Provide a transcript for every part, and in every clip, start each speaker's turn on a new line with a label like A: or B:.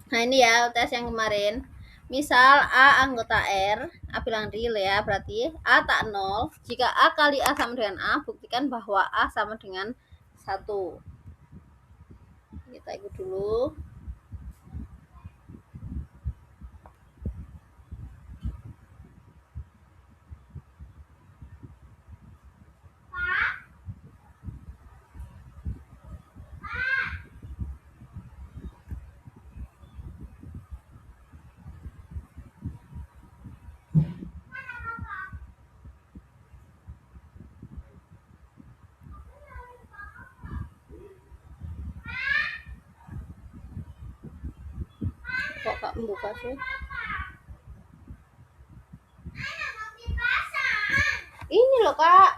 A: Nah ini ya tes yang kemarin. Misal A anggota R, A bilang real ya, berarti A tak 0. Jika A kali A sama dengan A, buktikan bahwa A sama dengan 1. Kita ikut dulu. Kok gak membuka sih? Ini loh kak.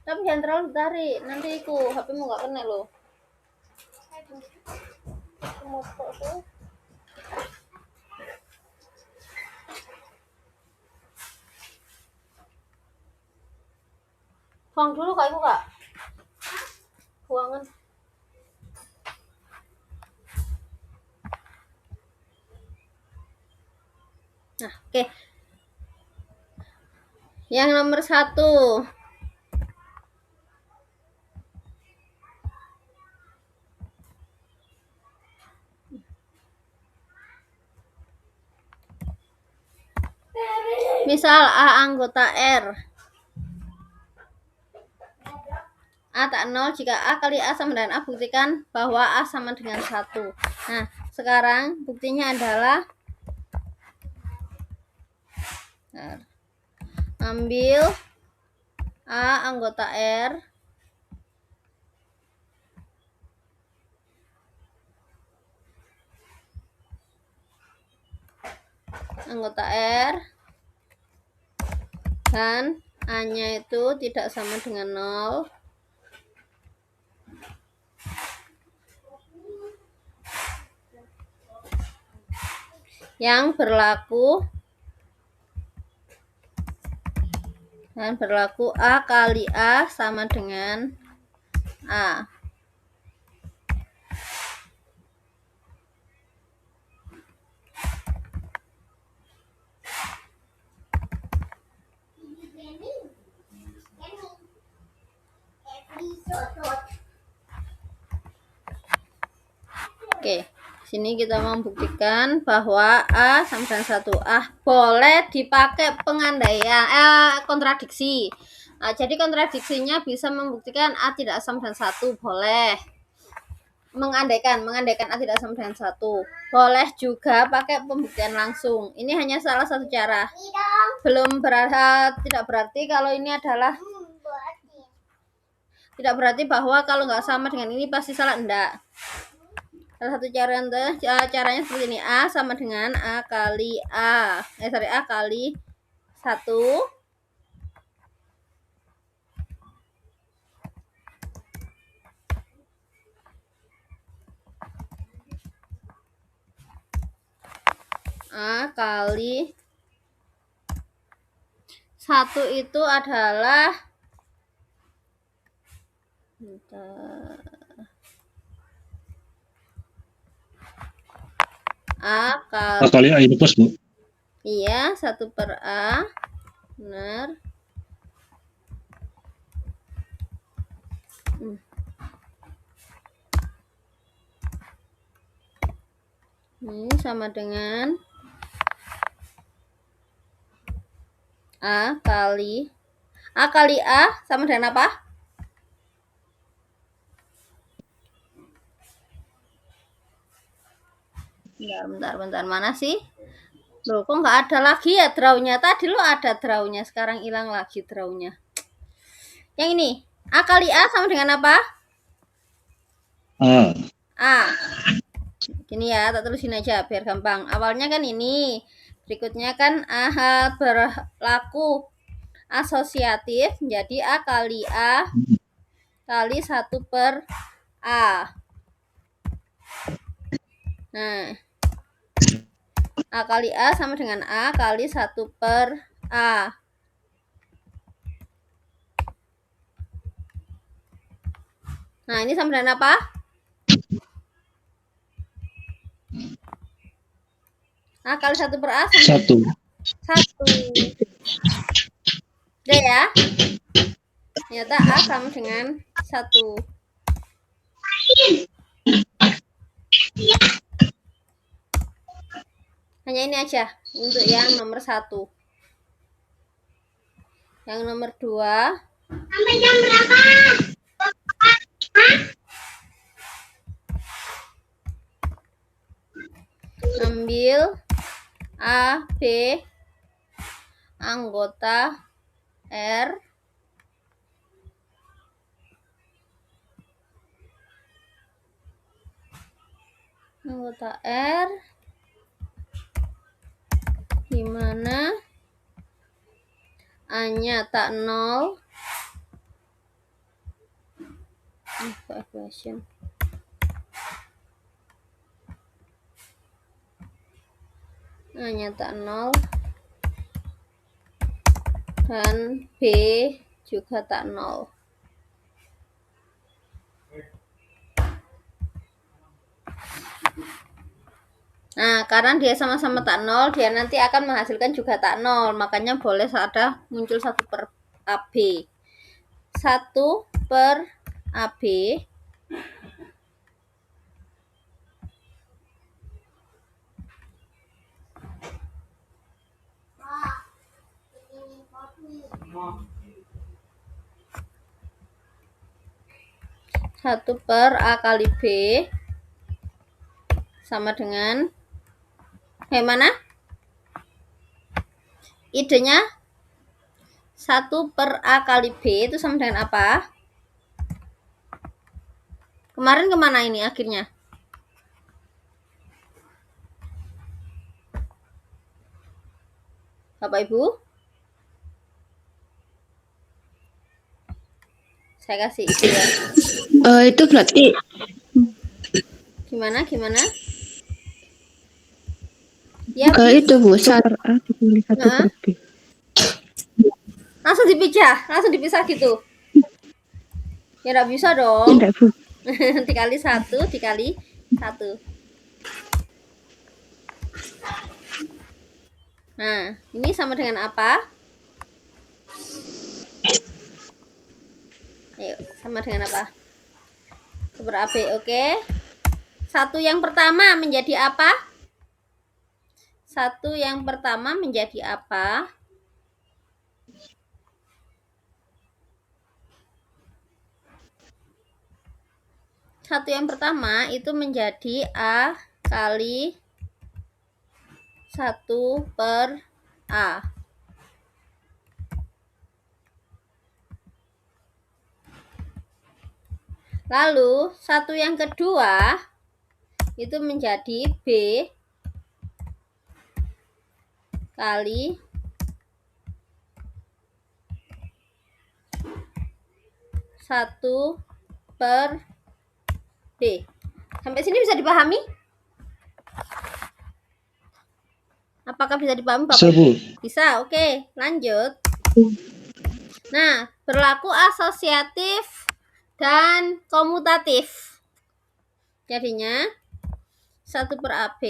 A: Tapi jangan terlalu tarik, nanti aku HP-mu gak kena loh. Buang dulu kak ibu kak. Buangan. Nah, oke. Yang nomor 1. Misal A anggota R. A tak 0 jika A kali A sama dengan A, buktikan bahwa A sama dengan 1. Nah, sekarang buktinya adalah ambil A anggota R dan A-nya itu tidak sama dengan 0. Yang berlaku A kali A sama dengan A. Oke, sini kita membuktikan bahwa A sama dengan 1. Boleh dipakai pengandaian kontradiksi. Nah, jadi kontradiksinya bisa membuktikan A tidak sama dengan 1, boleh. Mengandaikan A tidak sama dengan 1. Boleh juga pakai pembuktian langsung. Ini hanya salah satu cara. Tidak berarti kalau ini adalah tidak berarti bahwa kalau nggak sama dengan ini pasti salah, enggak. Salah satu caranya seperti ini. A sama dengan A kali A. A kali 1. A kali 1 itu adalah A kali A ini plus, Bu. Iya, 1 per A. Benar. Ini sama dengan A kali A sama dengan apa? Bentar. Mana sih? Loh, kok nggak ada lagi ya drawnya? Tadi lo ada drawnya, sekarang hilang lagi drawnya. Yang ini, A kali A sama dengan apa? A. Gini ya, tak tulisin aja biar gampang. Awalnya kan ini, berikutnya kan A berlaku asosiatif, jadi A kali A kali 1 per A. Nah, A kali A sama dengan A kali 1 per A. Nah, ini sama dengan apa? A kali 1 per A sama
B: 1.
A: 1. Udah ya. Ternyata A sama dengan 1. Hanya ini aja untuk yang nomor 1. Yang nomor 2.
B: Sampai jam berapa?
A: Ambil A, B, anggota R, di mana A-nya tak 0. Equation. A-nya tak 0 dan B juga tak 0. Nah, karena dia sama-sama tak 0, dia nanti akan menghasilkan juga tak 0. Makanya boleh ada muncul 1 per AB. 1 per AB satu per A kali B sama dengan bagaimana? Idenya 1 per A kali B itu sama dengan apa? Kemarin kemana ini akhirnya? Bapak Ibu? Saya kasih itu ya.
C: Itu berarti
A: Gimana? Ya,
C: itu Bu, 1 per A dikali 1 per B.
A: langsung dipisah gitu. Ya enggak bisa dong.
C: Tidak Bu.
A: dikali 1 dikali 1. Nah, ini sama dengan apa? Ayo, sama dengan apa? Per AB, oke. 1 yang pertama menjadi apa? 1 yang pertama menjadi apa? Satu yang pertama itu menjadi A kali 1 per A. Lalu, satu yang kedua itu menjadi B kali 1 per B. Sampai sini bisa dipahami? Apakah bisa dipahami Bapak? Bisa, oke. Lanjut. Nah, berlaku asosiatif dan komutatif. Jadinya 1 per AB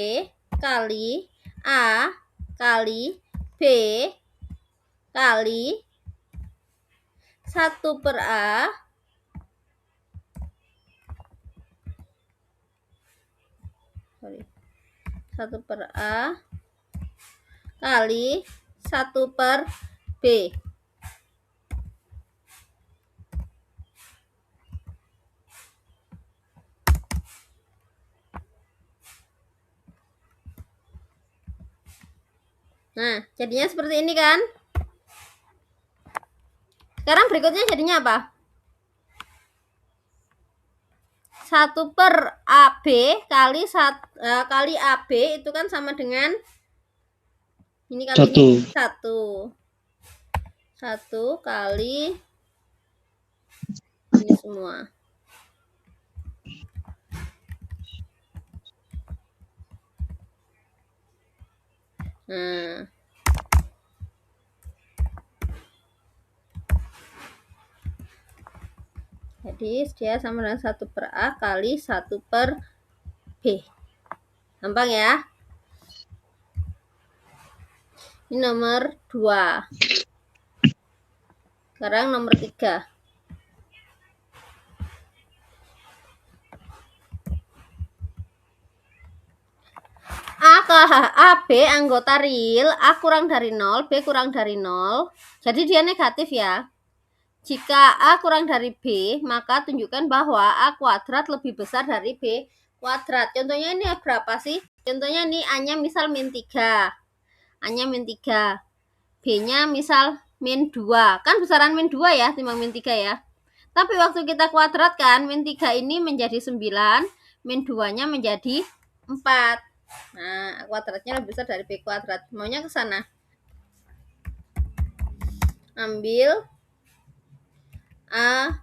A: kali A kali B kali 1 per A sorry 1 per A kali 1 per B. Nah, jadinya seperti ini kan? Sekarang berikutnya jadinya apa? 1 per AB kali kali AB itu kan sama dengan ini kali 1. 1 kali ini semua. Nah, jadi dia sama dengan 1 per A kali 1 per B. Gampang ya? Ini nomor 2. Sekarang nomor 3. A, B anggota real, A kurang dari 0, B kurang dari 0. Jadi dia negatif ya. Jika A kurang dari B, maka tunjukkan bahwa A kuadrat lebih besar dari B kuadrat. Contohnya ini berapa sih? Contohnya ini A-nya misal min 3. A-nya min 3. B-nya misal min 2. Kan besaran min 2 ya, timbang min 3 ya. Tapi waktu kita kuadratkan, min 3 ini menjadi 9, min 2-nya menjadi 4. Nah, kuadratnya lebih besar dari B kuadrat. Maunya ke sana. Ambil A,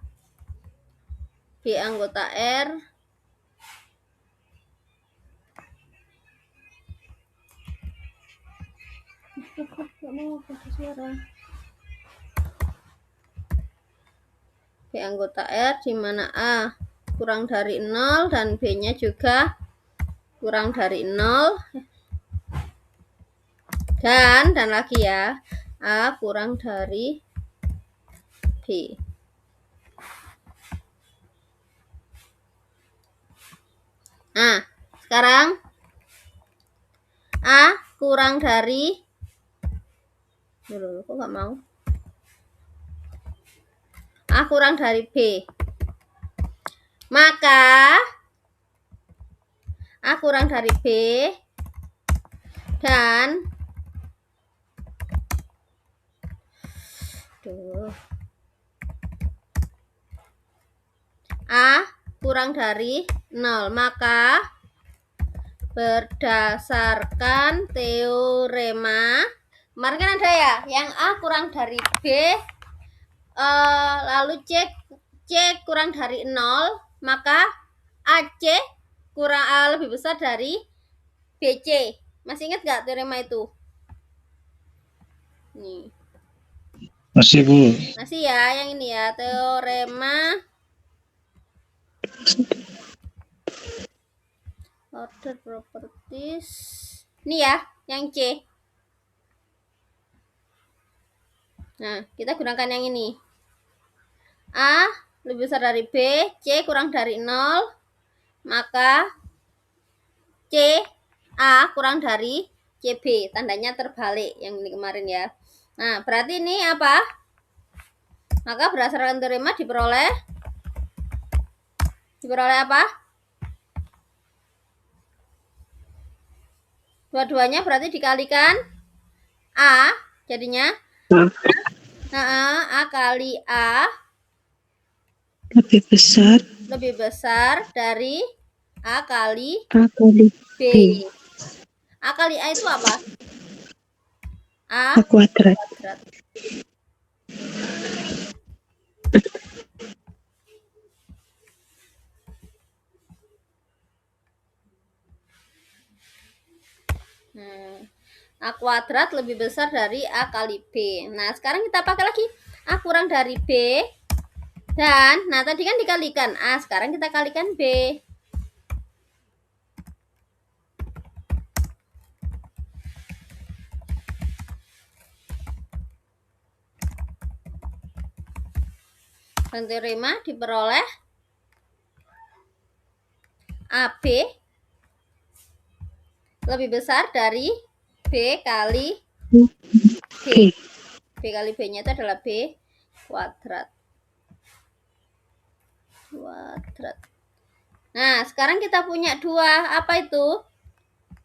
A: B anggota R, B anggota R di mana A kurang dari 0 dan B-nya juga kurang dari 0. Dan lagi ya, A kurang dari B. Nah, sekarang A kurang dari kok nggak mau? A kurang dari B. Maka A kurang dari B dan A kurang dari 0. Maka berdasarkan teorema, kemarin kan ada ya yang A kurang dari B, lalu C kurang dari 0, maka AC kurang lebih besar dari BC. Masih ingat nggak teorema itu? Nih.
B: Masih, Bu.
A: Masih ya, yang ini ya, teorema order properties. Ini ya, yang C. Nah, kita gunakan yang ini. A lebih besar dari B, C kurang dari 0, maka C A kurang dari CB. Tandanya terbalik yang ini kemarin ya. Nah, berarti ini apa? Maka berdasarkan teorema diperoleh apa? Dua-duanya berarti dikalikan A, jadinya A kali A
C: lebih
A: besar dari A kali B. A kali A itu apa? A
C: kuadrat.
A: A kuadrat lebih besar dari A kali B. Nah, sekarang kita pakai lagi A kurang dari B. Dan, nah tadi kan dikalikan A, sekarang kita kalikan B. Dan teorema diperoleh AB lebih besar dari B kali B. B kali B-nya itu adalah B kuadrat. Nah, sekarang kita punya dua. Apa itu?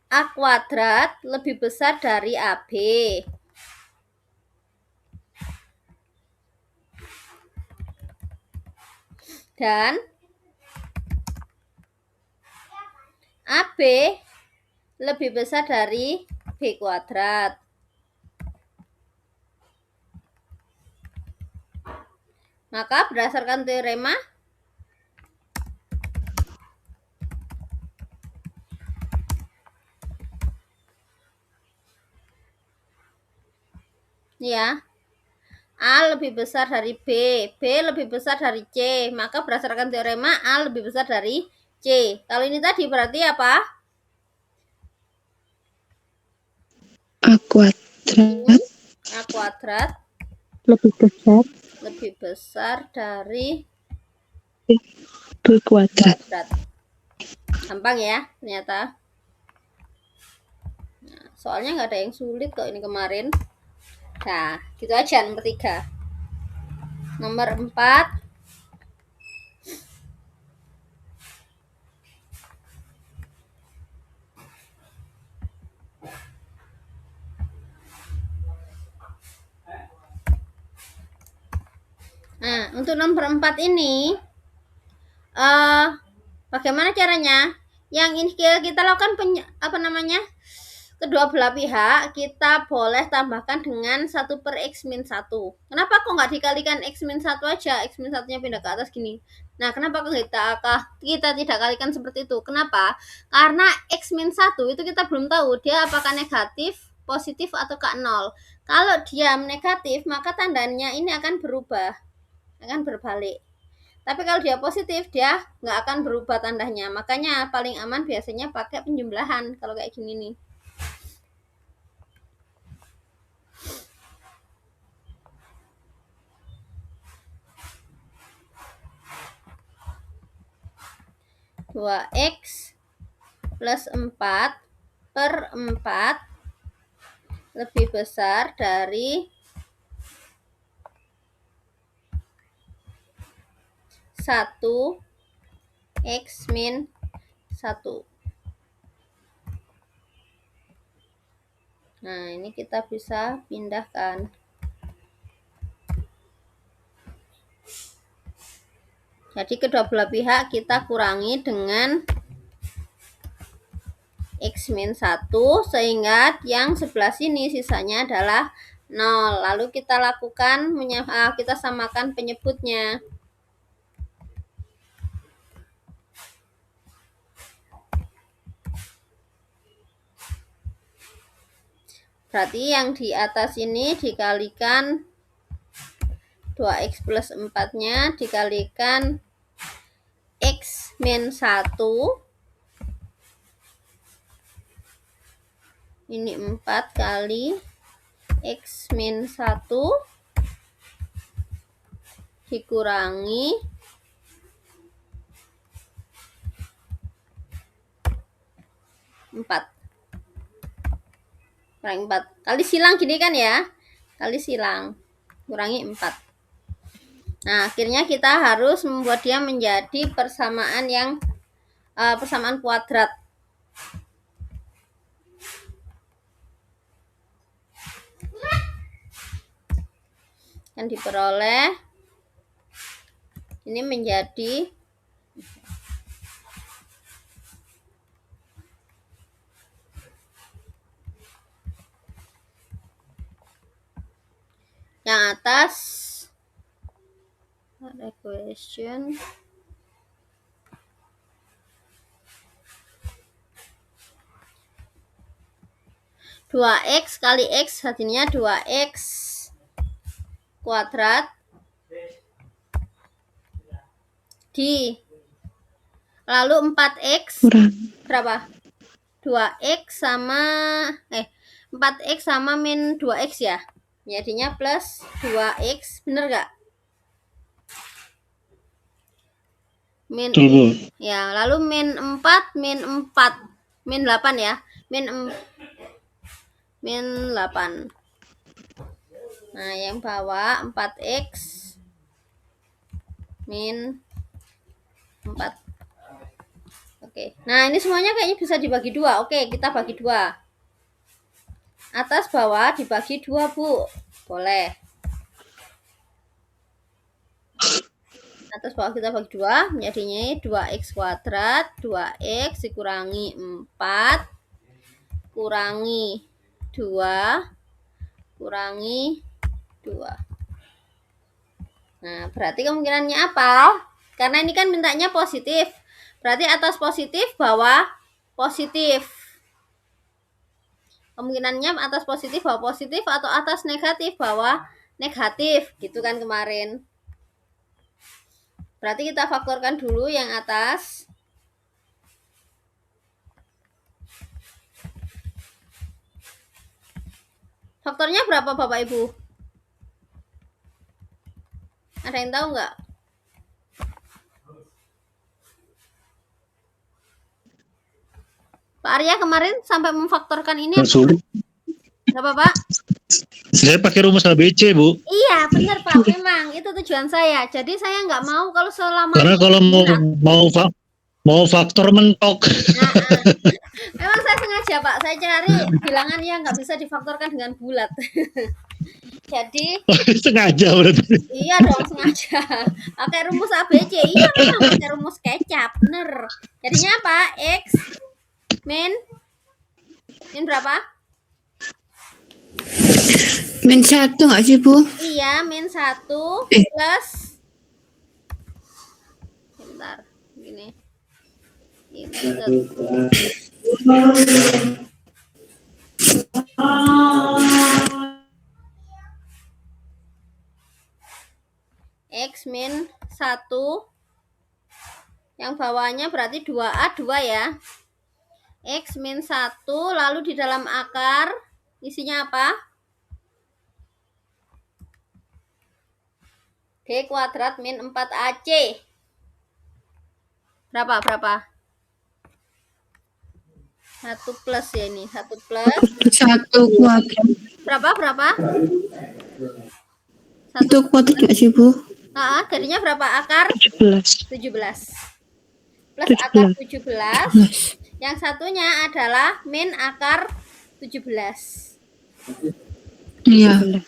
A: A kuadrat lebih besar dari AB. Dan AB lebih besar dari B kuadrat. Maka berdasarkan teorema ya, A lebih besar dari B, B lebih besar dari C. Maka berdasarkan teorema A lebih besar dari C. Kalau ini tadi berarti apa?
C: A kuadrat
A: A kuadrat
C: lebih besar
A: dari
C: B kuadrat.
A: kuadrat. Gampang ya ternyata. Nah, soalnya nggak ada yang sulit kok ini kemarin. Nah, gitu aja nomor 3. Nomor 4. Nah, untuk nomor 4 ini bagaimana caranya? Yang ini kita lakukan kedua belah pihak kita boleh tambahkan dengan 1/x-1. Kenapa kok nggak dikalikan x-1 aja? X-1-nya pindah ke atas gini. Nah, kenapa kok kita tidak kalikan seperti itu? Kenapa? Karena x-1 itu kita belum tahu dia apakah negatif, positif, atau ke 0. Kalau dia negatif, maka tandanya ini akan berubah, akan berbalik. Tapi kalau dia positif, dia nggak akan berubah tandanya. Makanya paling aman biasanya pakai penjumlahan kalau kayak gini nih. Dua X plus 4/4 lebih besar dari 1/x-1. Nah, ini kita bisa pindahkan. Jadi kedua belah pihak kita kurangi dengan x-1 sehingga yang sebelah sini sisanya adalah 0. Lalu kita lakukan kita samakan penyebutnya. Berarti yang di atas ini dikalikan 2x plus 4-nya dikalikan x-1. Ini 4 kali x-1 dikurangi 4. Kurangi 4. Kali silang gini kan ya? Kali silang. Kurangi 4. Nah, akhirnya kita harus membuat dia menjadi persamaan yang persamaan kuadrat. Yang diperoleh ini menjadi yang atas ada question 2x kali x hasilnya 2x kuadrat lalu 4x berapa? 2x sama 4x sama min 2x ya. Jadinya plus 2x, bener gak? Min ya, lalu min 4 min 8 ya. Min 8. Nah, yang bawah 4x min 4. Oke. Nah, ini semuanya kayaknya bisa dibagi 2. Oke, kita bagi 2. Atas bawah dibagi 2, Bu. Boleh. Atas bawah kita bagi 2, jadinya 2x kuadrat, 2x dikurangi 4, kurangi 2, kurangi 2. Nah, berarti kemungkinannya apa? Karena ini kan mintanya positif. Berarti atas positif, bawah positif. Kemungkinannya atas positif, bawah positif, atau atas negatif, bawah negatif. Gitu kan kemarin. Berarti kita faktorkan dulu yang atas. Faktornya berapa Bapak Ibu? Ada yang tahu nggak? Pak Arya kemarin sampai memfaktorkan ini
B: Sulit.
A: berapa Pak?
B: Saya pakai rumus ABC, Bu.
A: Iya benar Pak, memang itu tujuan saya. Jadi saya nggak mau kalau selama
B: Karena kalau mau faktor mentok.
A: Nah, memang saya sengaja Pak, saya cari bilangan yang nggak bisa difaktorkan dengan bulat. Jadi
B: Sengaja berarti.
A: iya dong sengaja pakai rumus ABC. Iya memang pakai rumus kecap, bener. Jadinya apa? X min berapa?
C: Min 1 nggak sih, Bu?
A: Iya, min 1
C: Eh.
A: plus bentar, gini. Ini X min 1 yang bawahnya berarti 2A 2 ya. X min 1 lalu di dalam akar isinya apa? D kuadrat min 4AC. Berapa? 1 plus ya ini. 1 plus
C: 1 kuadrat.
A: berapa?
C: 1 kuadrat nggak sih, Bu?
A: Jadinya berapa akar?
C: 17.
A: 17. Plus akar 17. Yang satunya adalah min akar 17.
C: Iya.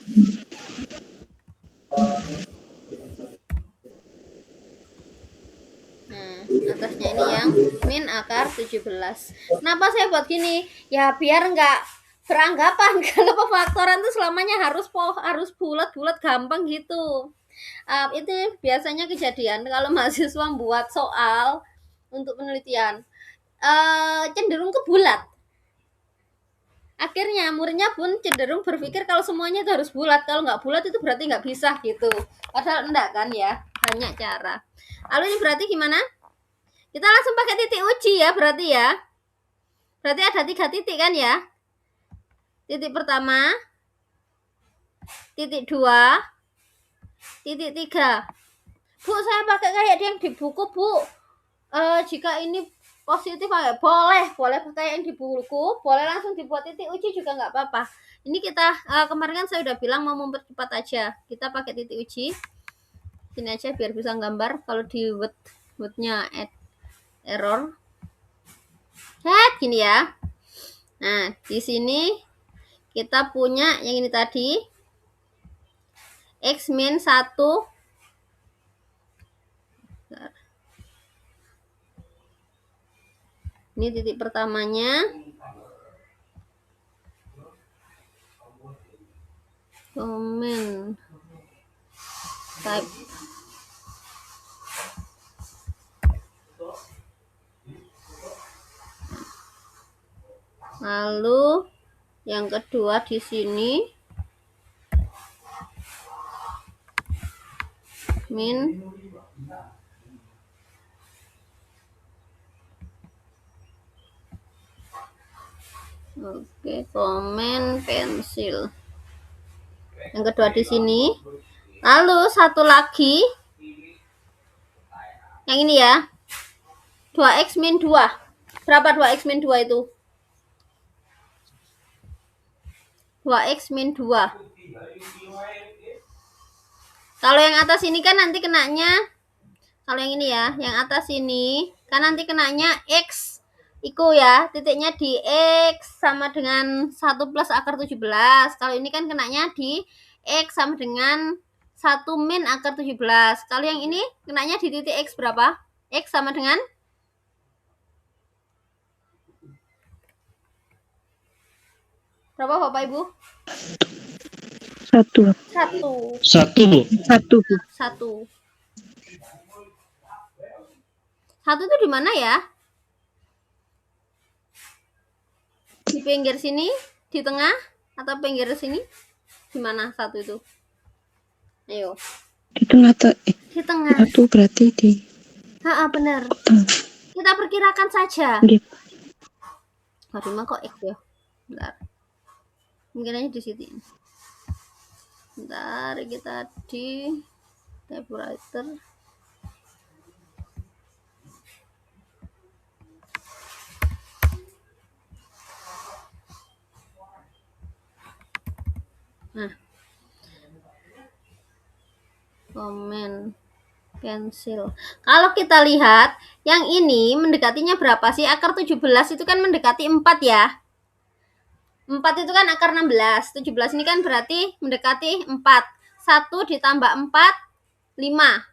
A: Nah, atasnya ini yang min akar 17. Kenapa saya buat gini? Ya biar nggak beranggapan kalau pemfaktoran itu selamanya harus bulat-bulat gampang gitu. Itu biasanya kejadian kalau mahasiswa membuat soal untuk penelitian cenderung ke bulat. Akhirnya muridnya pun cenderung berpikir kalau semuanya itu harus bulat. Kalau nggak bulat itu berarti nggak bisa gitu. Padahal enggak kan ya, banyak cara. Lalu ini berarti gimana? Kita langsung pakai titik uji ya berarti ya. Berarti ada 3 titik kan ya. Titik pertama, titik 2, titik 3. Bu, saya pakai kayak yang di buku, Bu. Jika ini positif boleh pakai yang di buku, boleh langsung dibuat titik uji juga nggak apa-apa. Ini kita kemarin kan saya udah bilang mau mempercepat aja. Kita pakai titik uji. Sini aja biar bisa gambar. Kalau di word-nya error. Gini ya. Nah, di sini kita punya yang ini tadi. X min 1. Ini titik pertamanya. Comment type. Lalu yang kedua di sini min komen pensil. Yang kedua di sini. Lalu satu lagi yang ini ya. 2x min 2. Berapa 2x min 2 itu? 2x min 2. Kalau yang atas ini kan nanti kenanya, kalau yang ini ya, yang atas ini kan nanti kenanya x iku ya, titiknya di x sama dengan 1 plus akar 17. Kalau ini kan kenanya di x sama dengan 1 min akar 17. Kalau yang ini kenanya di titik x berapa? X sama dengan berapa Bapak Ibu?
C: 1.
B: 1, Bu.
A: 1 itu di mana ya? Di pinggir sini, di tengah, atau pinggir sini? Di mana 1 itu? Ayo.
C: Di tengah tuh.
A: Di tengah.
C: 1 berarti di.
A: Benar. Kita perkirakan saja.
C: Gitu.
A: Aduh, mah kok X ya? Bentar. Mungkin aja di sini. Bentar, kita di typewriter. Nah, komen pensil. Kalau kita lihat yang ini mendekatinya berapa sih? Akar 17 itu kan mendekati 4 ya. 4 itu kan akar 16. 17 ini kan berarti mendekati 4. 1 ditambah 4, 5.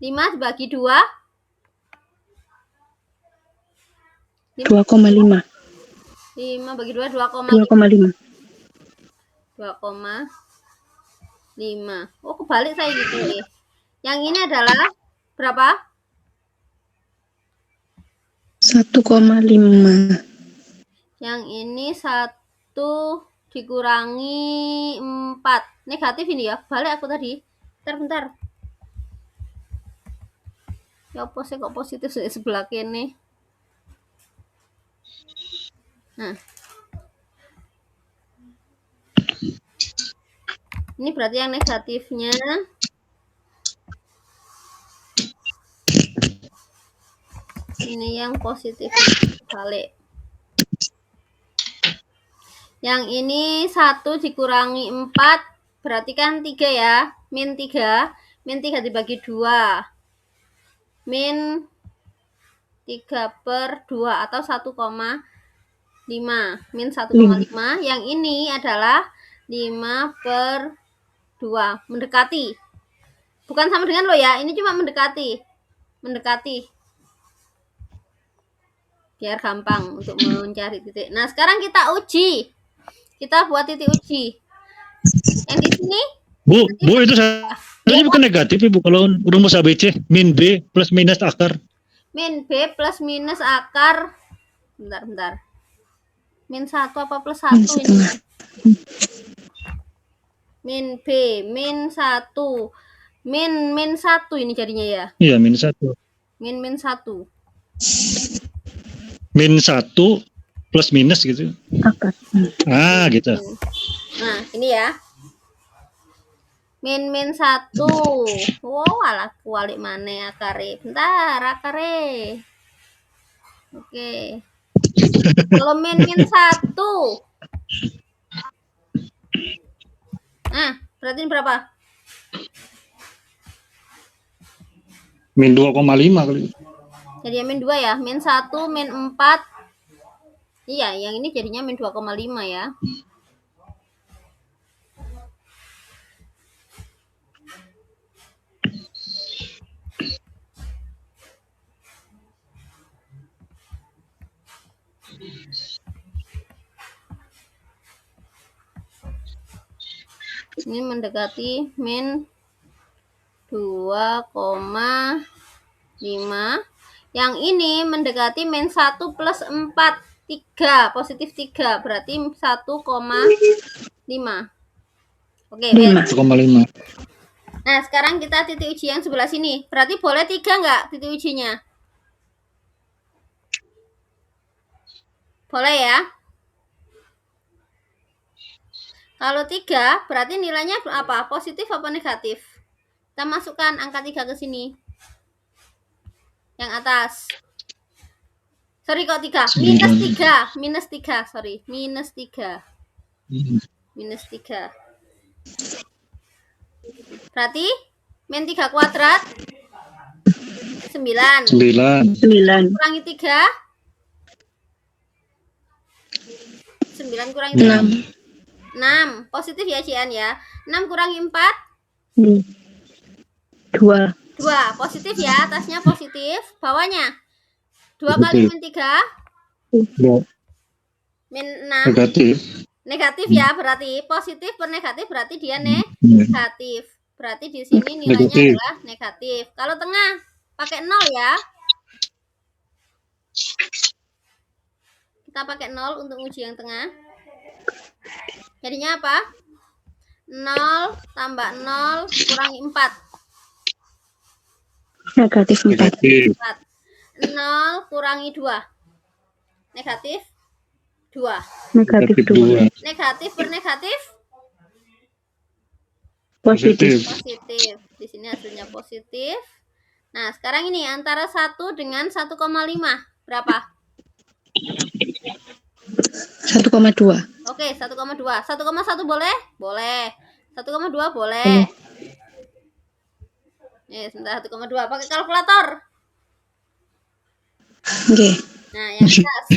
A: 5 dibagi 2,
C: 2,5.
A: 5 bagi 2, 2,5.
C: 2,5.
A: 2,5. Oh, kebalik saya gitu ya. Yang ini adalah berapa?
C: 1,5.
A: Yang ini 1 dikurangi 4. Negatif ini ya. Balik aku tadi. Bentar. Ya apa sih kok positif sebelah kini? Nah. Ini berarti yang negatifnya ini yang positif balik. Yang ini 1 dikurangi 4 berarti kan 3 ya. Min 3. Min 3 dibagi 2. Min 3/2 atau 1,5. Min 1,5. Yang ini adalah 5/2. Mendekati. Bukan sama dengan lo ya. Ini cuma mendekati. Biar gampang untuk mencari titik. Nah, sekarang kita uji. Kita buat titik uji. Yang di sini.
B: Bu, itu sebenarnya bukan negatif Ibu kalau rumus ABC. Min B plus minus akar.
A: Min B plus minus akar. Bentar. Min 1 apa plus 1 ini? Min B, min 1. Min 1 ini jadinya ya?
B: Iya, min 1.
A: Min 1.
B: Min 1 plus minus gitu.
C: Akar.
B: Gitu.
A: Nah, ini ya. Min 1. Wow, alah kualik mana akare. Bentar, akare. Oke. Kalau min 1. Nah, berarti ini berapa?
B: Min 2,5 kali.
A: Jadi min 2 ya. Min 1, min 4. Iya, yang ini jadinya min 2,5 ya. Ini mendekati min 2,5. Yang ini mendekati min 1 plus 4. 3, positif 3. Berarti 1,5. Oke,
B: 1,5.
A: Nah, sekarang kita titik uji yang sebelah sini. Berarti boleh 3 nggak titik ujinya? Boleh ya? Kalau 3, berarti nilainya apa? Positif apa negatif? Kita masukkan angka 3 ke sini. Yang atas. Sorry kok 3. Minus 3. Sorry. Minus 3. Berarti min 3 kuadrat 9. Kurangi 3. 9 kurangi 3. 6. Positif ya Cian ya. 6 kurangi 4.
C: 2.
A: Positif ya. Atasnya positif. Bawahnya 2 kali min 3. Min 6. Negatif ya. Berarti positif per negatif berarti dia negatif. Berarti di sini nilainya adalah negatif. Kalau tengah pakai 0 ya. Kita pakai 0 untuk uji yang tengah. Jadinya apa? 0 tambah 0 kurangi 4.
C: Negatif 4.
A: 0 kurangi 2. Negatif 2.
C: Negatif
B: Negatif
C: 2.
B: 2.
A: Negatif per negatif
C: Positif.
A: positif. Di sini hasilnya positif. Nah, sekarang ini antara 1 dengan 1,5. Berapa?
C: 1,2.
A: Oke, 1,2. 1,1 boleh? Boleh. 1,2 boleh. Nih, sebentar 1,2 pakai kalkulator.
C: Oke.
A: Nah, yang atas.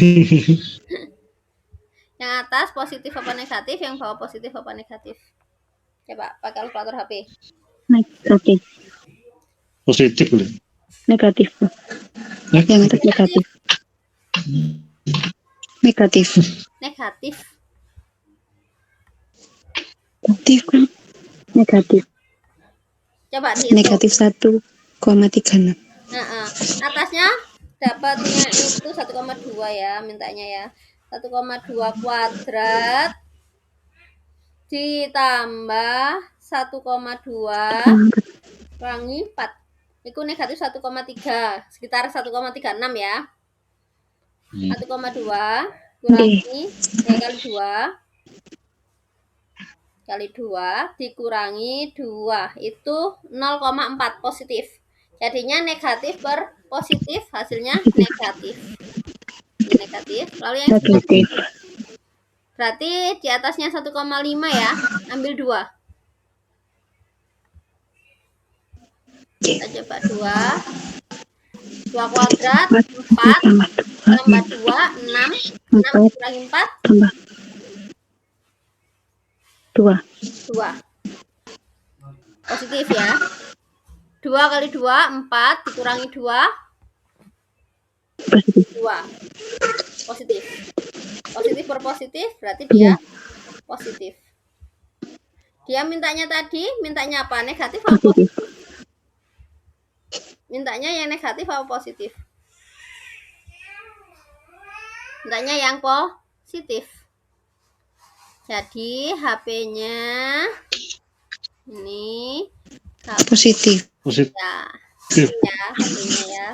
A: Yang atas positif apa negatif, yang bawah positif apa negatif? Coba pakai kalkulator HP.
C: Oke.
B: Positif boleh.
C: Negatif.
B: Nah,
C: Yang atas negatif. Negatif.
A: Negatif.
C: Negatif kan? Negatif.
A: Coba dihitung.
C: Negatif 1,36.
A: Nah, atasnya dapatnya itu 1,2 ya, mintanya ya. 1,2 kuadrat ditambah 1,2 kurangi 4. Itu negatif 1,3, sekitar 1,36 ya. 1,2 kurangi kali 2 kali 2 dikurangi 2 itu 0,4 positif. Jadinya negatif per positif, hasilnya negatif. Ini negatif. Lalu yang
C: Negatif.
A: berarti di atasnya 1,5 ya. Ambil 2. Kita coba 2. 2 kuadrat 4 tambah 2 6. 6 kurangi 4
C: tambah 2.
A: 2. Positif ya. 2 kali 2 4 dikurangi 2
C: Positif.
A: 2. Positif. Positif per positif berarti dia positif. Dia mintanya apa? Negatif apa positif? Mintanya yang negatif apa positif? Mintanya yang positif. Jadi HP-nya ini
C: Positif.
B: Positif.
A: ya HP-nya ya.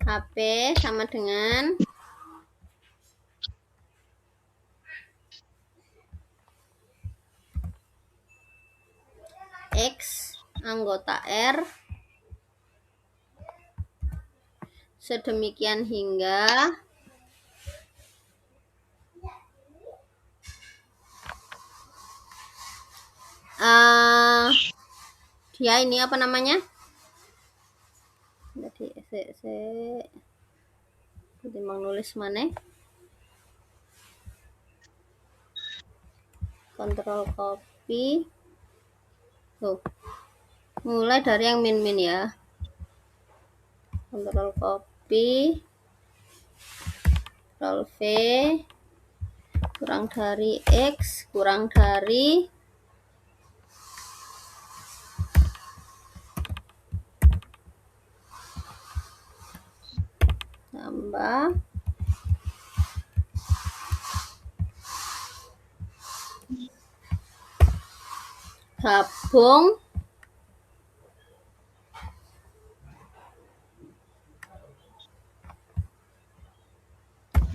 A: HP sama dengan X anggota R sedemikian hingga dia ini apa namanya? Jadi ketimbang nulis mana? Kontrol copy. Tuh. Mulai dari yang min ya. Kontrol copy. Ctrl V. Kurang dari X, kurang dari tambah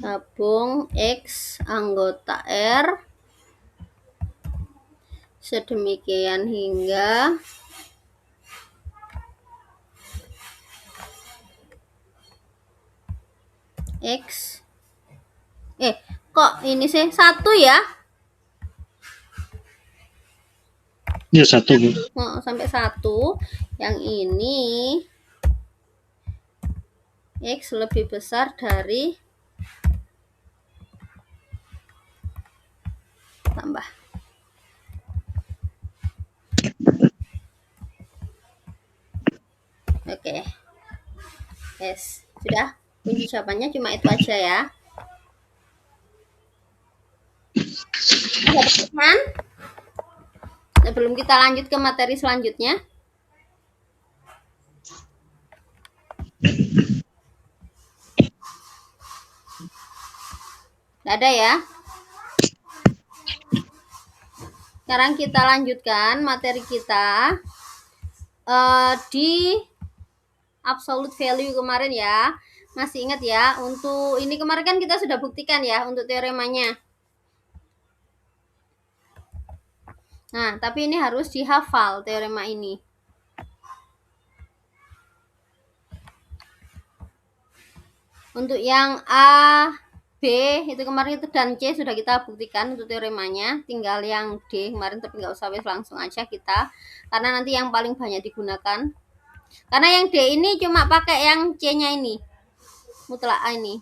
A: gabung X anggota R sedemikian hingga X kok ini sih 1 ya?
B: Ya 1 Bu.
A: Sampai 1. Yang ini X lebih besar dari tambah. Oke. Yes, sudah. Kunci jawabannya cuma itu aja ya. Ada pertanyaan? Sebelum kita lanjut ke materi selanjutnya. Nggak ada ya. Sekarang kita lanjutkan materi kita di absolute value kemarin ya. Masih ingat ya, untuk ini kemarin kan kita sudah buktikan ya untuk teoremanya. Nah, tapi ini harus dihafal teorema ini. Untuk yang A, B itu kemarin itu dan C sudah kita buktikan untuk teoremanya. Tinggal yang D kemarin, tapi nggak usah, langsung aja kita. Karena nanti yang paling banyak digunakan. Karena yang D ini cuma pakai yang C-nya ini. Mutlak A ini.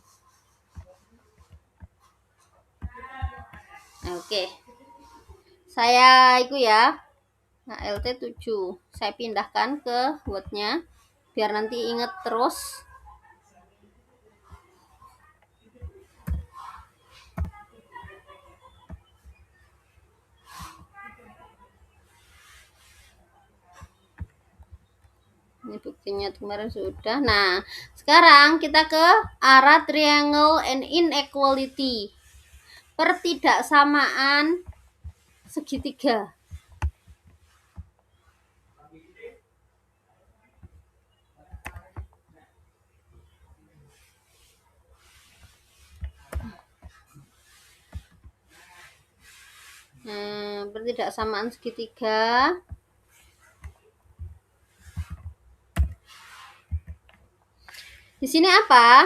A: Nah, oke. Saya itu ya. Nah, LT 7. Saya pindahkan ke Word-nya biar nanti inget terus. Ini buktinya kemarin sudah. Nah, sekarang kita ke arah triangle and inequality. Pertidaksamaan segitiga. Nah, pertidaksamaan segitiga. Di sini apa?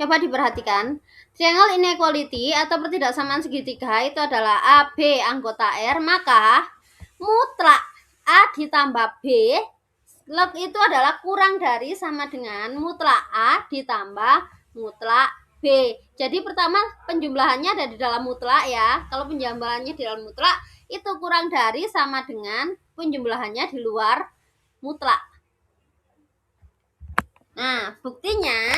A: Coba diperhatikan. Triangle inequality atau pertidaksamaan segitiga itu adalah AB anggota R, maka mutlak A ditambah B log itu adalah kurang dari sama dengan mutlak A ditambah mutlak B. Jadi pertama penjumlahannya ada di dalam mutlak ya. Kalau penjumlahannya di dalam mutlak itu kurang dari sama dengan penjumlahannya di luar mutlak. Nah, buktinya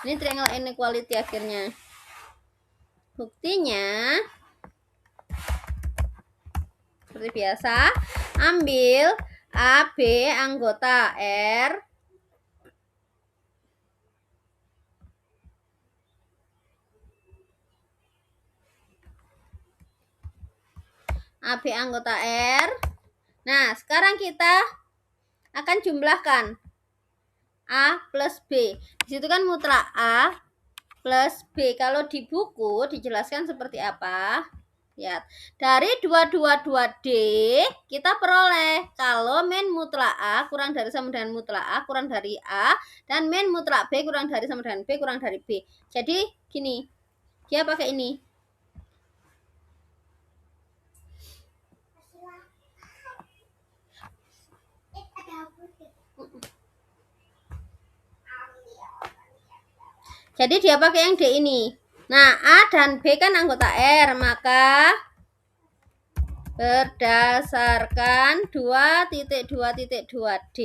A: ini triangle inequality akhirnya. Buktinya seperti biasa, ambil AB anggota R AB anggota R. Nah, sekarang kita akan jumlahkan A plus B. Di situ kan mutlak A plus B. Kalau di buku dijelaskan seperti apa? Lihat. Dari 222D kita peroleh kalau min mutlak A kurang dari sama dengan mutlak A kurang dari A dan min mutlak B kurang dari sama dengan B kurang dari B. Jadi gini. Dia pakai ini. Jadi dia pakai yang D ini. Nah, A dan B kan anggota R, maka berdasarkan 2.2.2D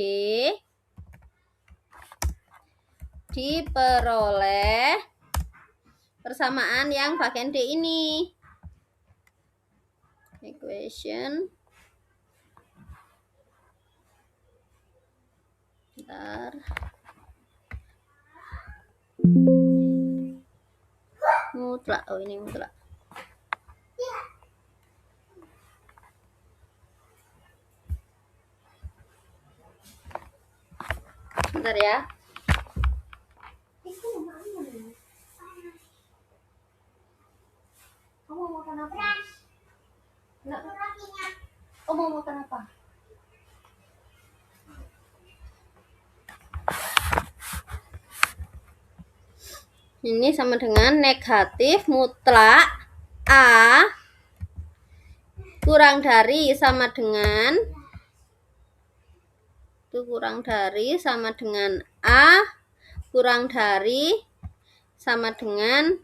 A: diperoleh persamaan yang bagian D ini. Equation. Bentar. Mutlak. Oh, ini mutlak. Bentar ya. Kamu mau makan apa? Oh, mau makan apa? Ini sama dengan negatif mutlak A kurang dari sama dengan itu kurang dari sama dengan A kurang dari sama dengan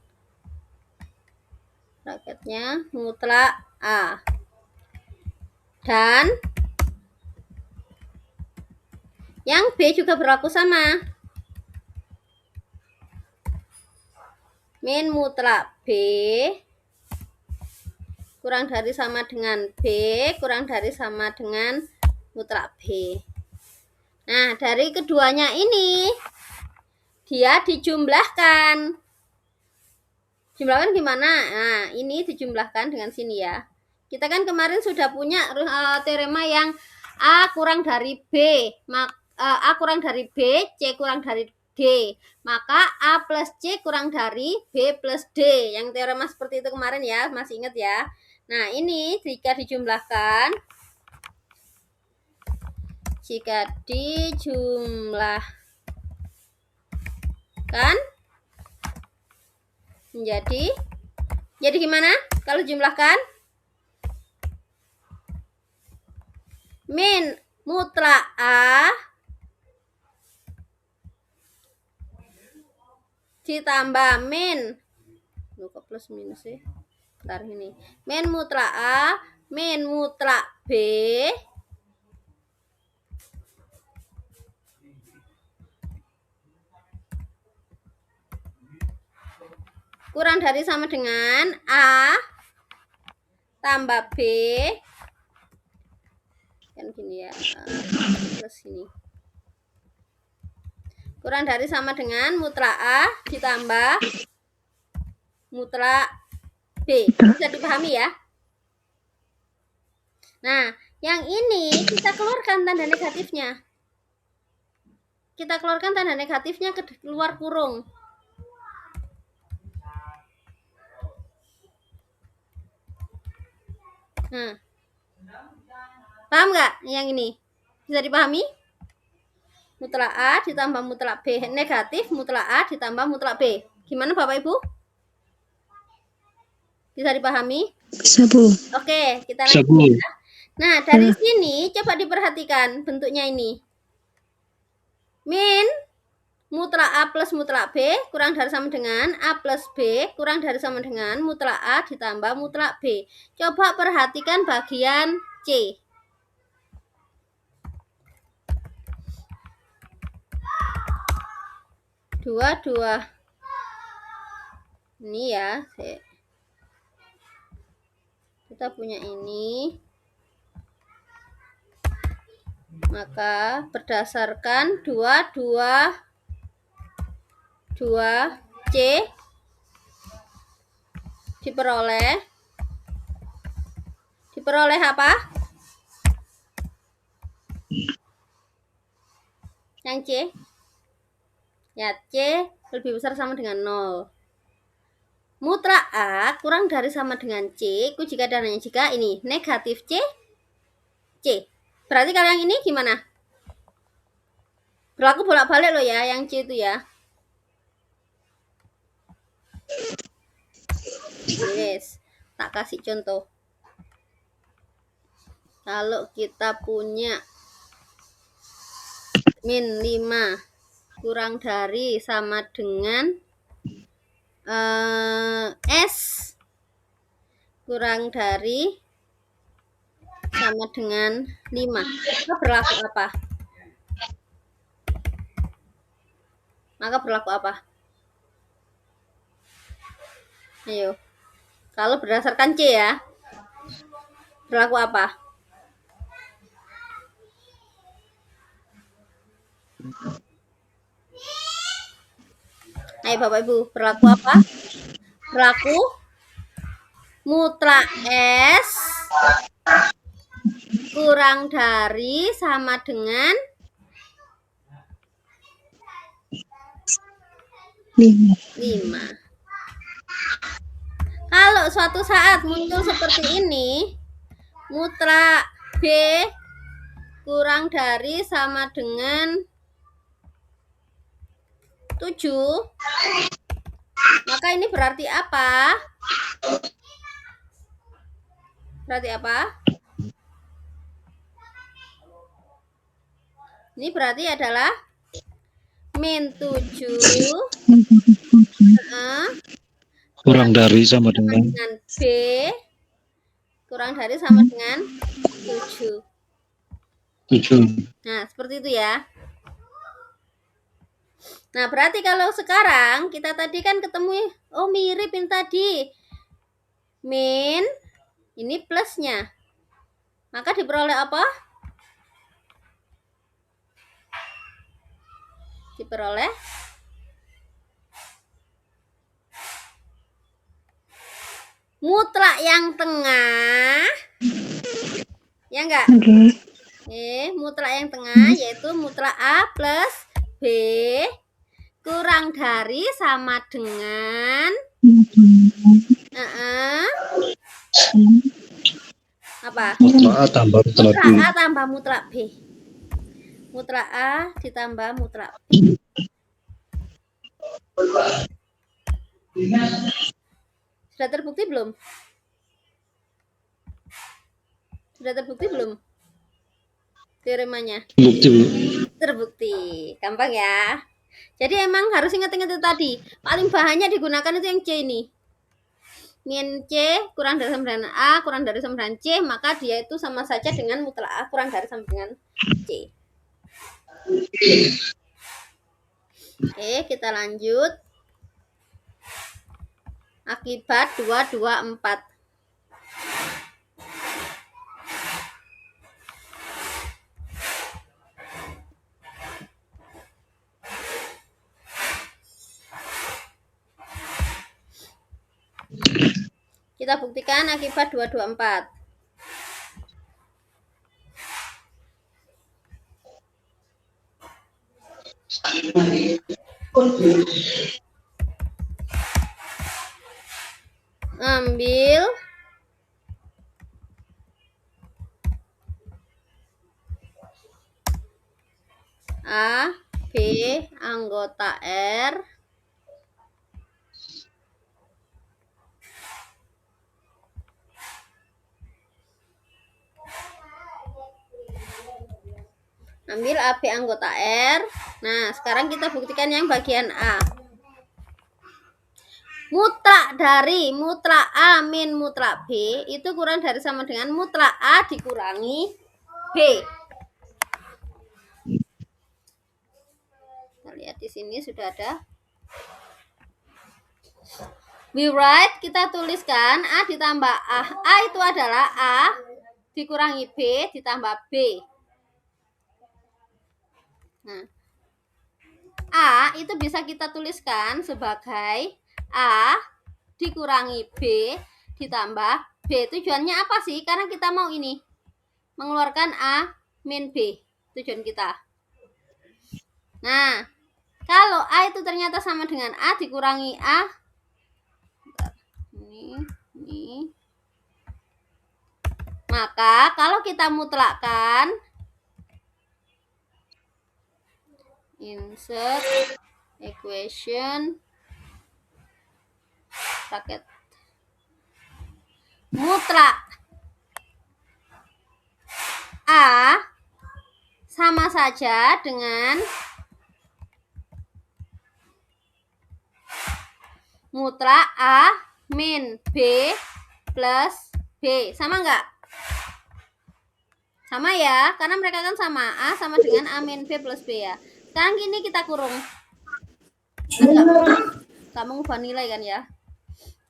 A: bracketnya mutlak A. Dan yang B juga berlaku sama. Min mutlak B kurang dari sama dengan B kurang dari sama dengan mutlak B. Nah, dari keduanya ini dia dijumlahkan. Jumlahkan gimana? Nah, ini dijumlahkan dengan sini ya. Kita kan kemarin sudah punya teorema yang A kurang dari B, A kurang dari B, C kurang dari D. Maka A plus C kurang dari B plus D. Yang teorema seperti itu kemarin ya, masih ingat ya. Nah, ini jika dijumlahkan menjadi gimana kalau jumlahkan? Min mutlak A ditambah min kok plus minus sih? Bentar ini. Min mutlak A min mutlak B kurang dari sama dengan A tambah B kan gini ya, plus ini kurang dari sama dengan mutlak A ditambah mutlak B. Bisa dipahami ya? Nah, yang ini kita keluarkan tanda negatifnya. Kita keluarkan tanda negatifnya ke luar kurung. Nah, paham nggak yang ini? Bisa dipahami? Mutlak A ditambah mutlak B negatif, mutlak A ditambah mutlak B. Gimana Bapak Ibu? Bisa dipahami?
C: Bisa, Bu.
A: Oke, kita lanjut ya. Nah, dari sini coba diperhatikan bentuknya ini. Min mutlak A plus mutlak B kurang dari sama dengan A plus B kurang dari sama dengan mutlak A ditambah mutlak B. Coba perhatikan bagian C. Dua ini ya, kita punya ini, maka berdasarkan 2C diperoleh apa? Yang C ya, C lebih besar sama dengan 0. Mutlak A kurang dari sama dengan C jika dan hanya jika ini negatif C. Berarti kalau yang ini gimana? Berlaku bolak-balik loh ya, yang C itu ya. Yes, tak kasih contoh. Kalau kita punya min 5 kurang dari sama dengan S kurang dari sama dengan 5. Maka berlaku apa? Ayo. Kalau berdasarkan C ya. Berlaku apa? Ayo Bapak Ibu, berlaku apa? Berlaku mutlak S kurang dari sama dengan 5. Kalau suatu saat muncul seperti ini, mutlak B kurang dari sama dengan 7, maka ini berarti apa? Ini berarti adalah min 7
B: kurang dari sama dengan
A: B kurang dari sama dengan 7. Nah, seperti itu ya. Nah, berarti kalau sekarang kita tadi kan ketemu, oh mirip ini tadi. Min, ini plusnya. Maka diperoleh apa? Diperoleh yang tengah, ya enggak?
C: Oke.
A: Mutlak yang tengah yaitu mutlak A plus B kurang dari sama dengan apa?
B: Mutlak A tambah mutlak B.
A: Mutlak A tambah mutlak B. Mutlak A ditambah mutlak B. Sudah terbukti belum? Sudah terbukti belum? Teoremanya?
B: Bukti belum?
A: Terbukti. Gampang ya. Jadi emang harus ingat-ingat itu tadi. Paling banyak digunakan itu yang C ini. Min C kurang dari sama dengan A kurang dari sama dengan C, maka dia itu sama saja dengan mutlak A kurang dari sama dengan C. Oke, kita lanjut. Akibat 224. Kita buktikan akibat 224. Ambil A, B, anggota R ambil AB anggota R. Nah, sekarang kita buktikan yang bagian A. Mutlak dari mutlak A min mutlak B itu kurang dari sama dengan mutlak A dikurangi B. Kita lihat di sini sudah ada. We write, kita tuliskan A ditambah A. A itu adalah A dikurangi B ditambah B. Nah, A itu bisa kita tuliskan sebagai A dikurangi B ditambah B. Tujuannya apa sih? Karena kita mau ini mengeluarkan A min B. Tujuan kita. Nah, kalau A itu ternyata sama dengan A dikurangi A. Ini. Maka kalau kita mutlakkan, insert equation bracket mutlak A sama saja dengan mutlak A min B plus B. Sama enggak? Sama ya, karena mereka kan sama. A sama dengan A min B plus B ya. Sekarang gini kita kurung. Kamu mengubah nilai kan ya.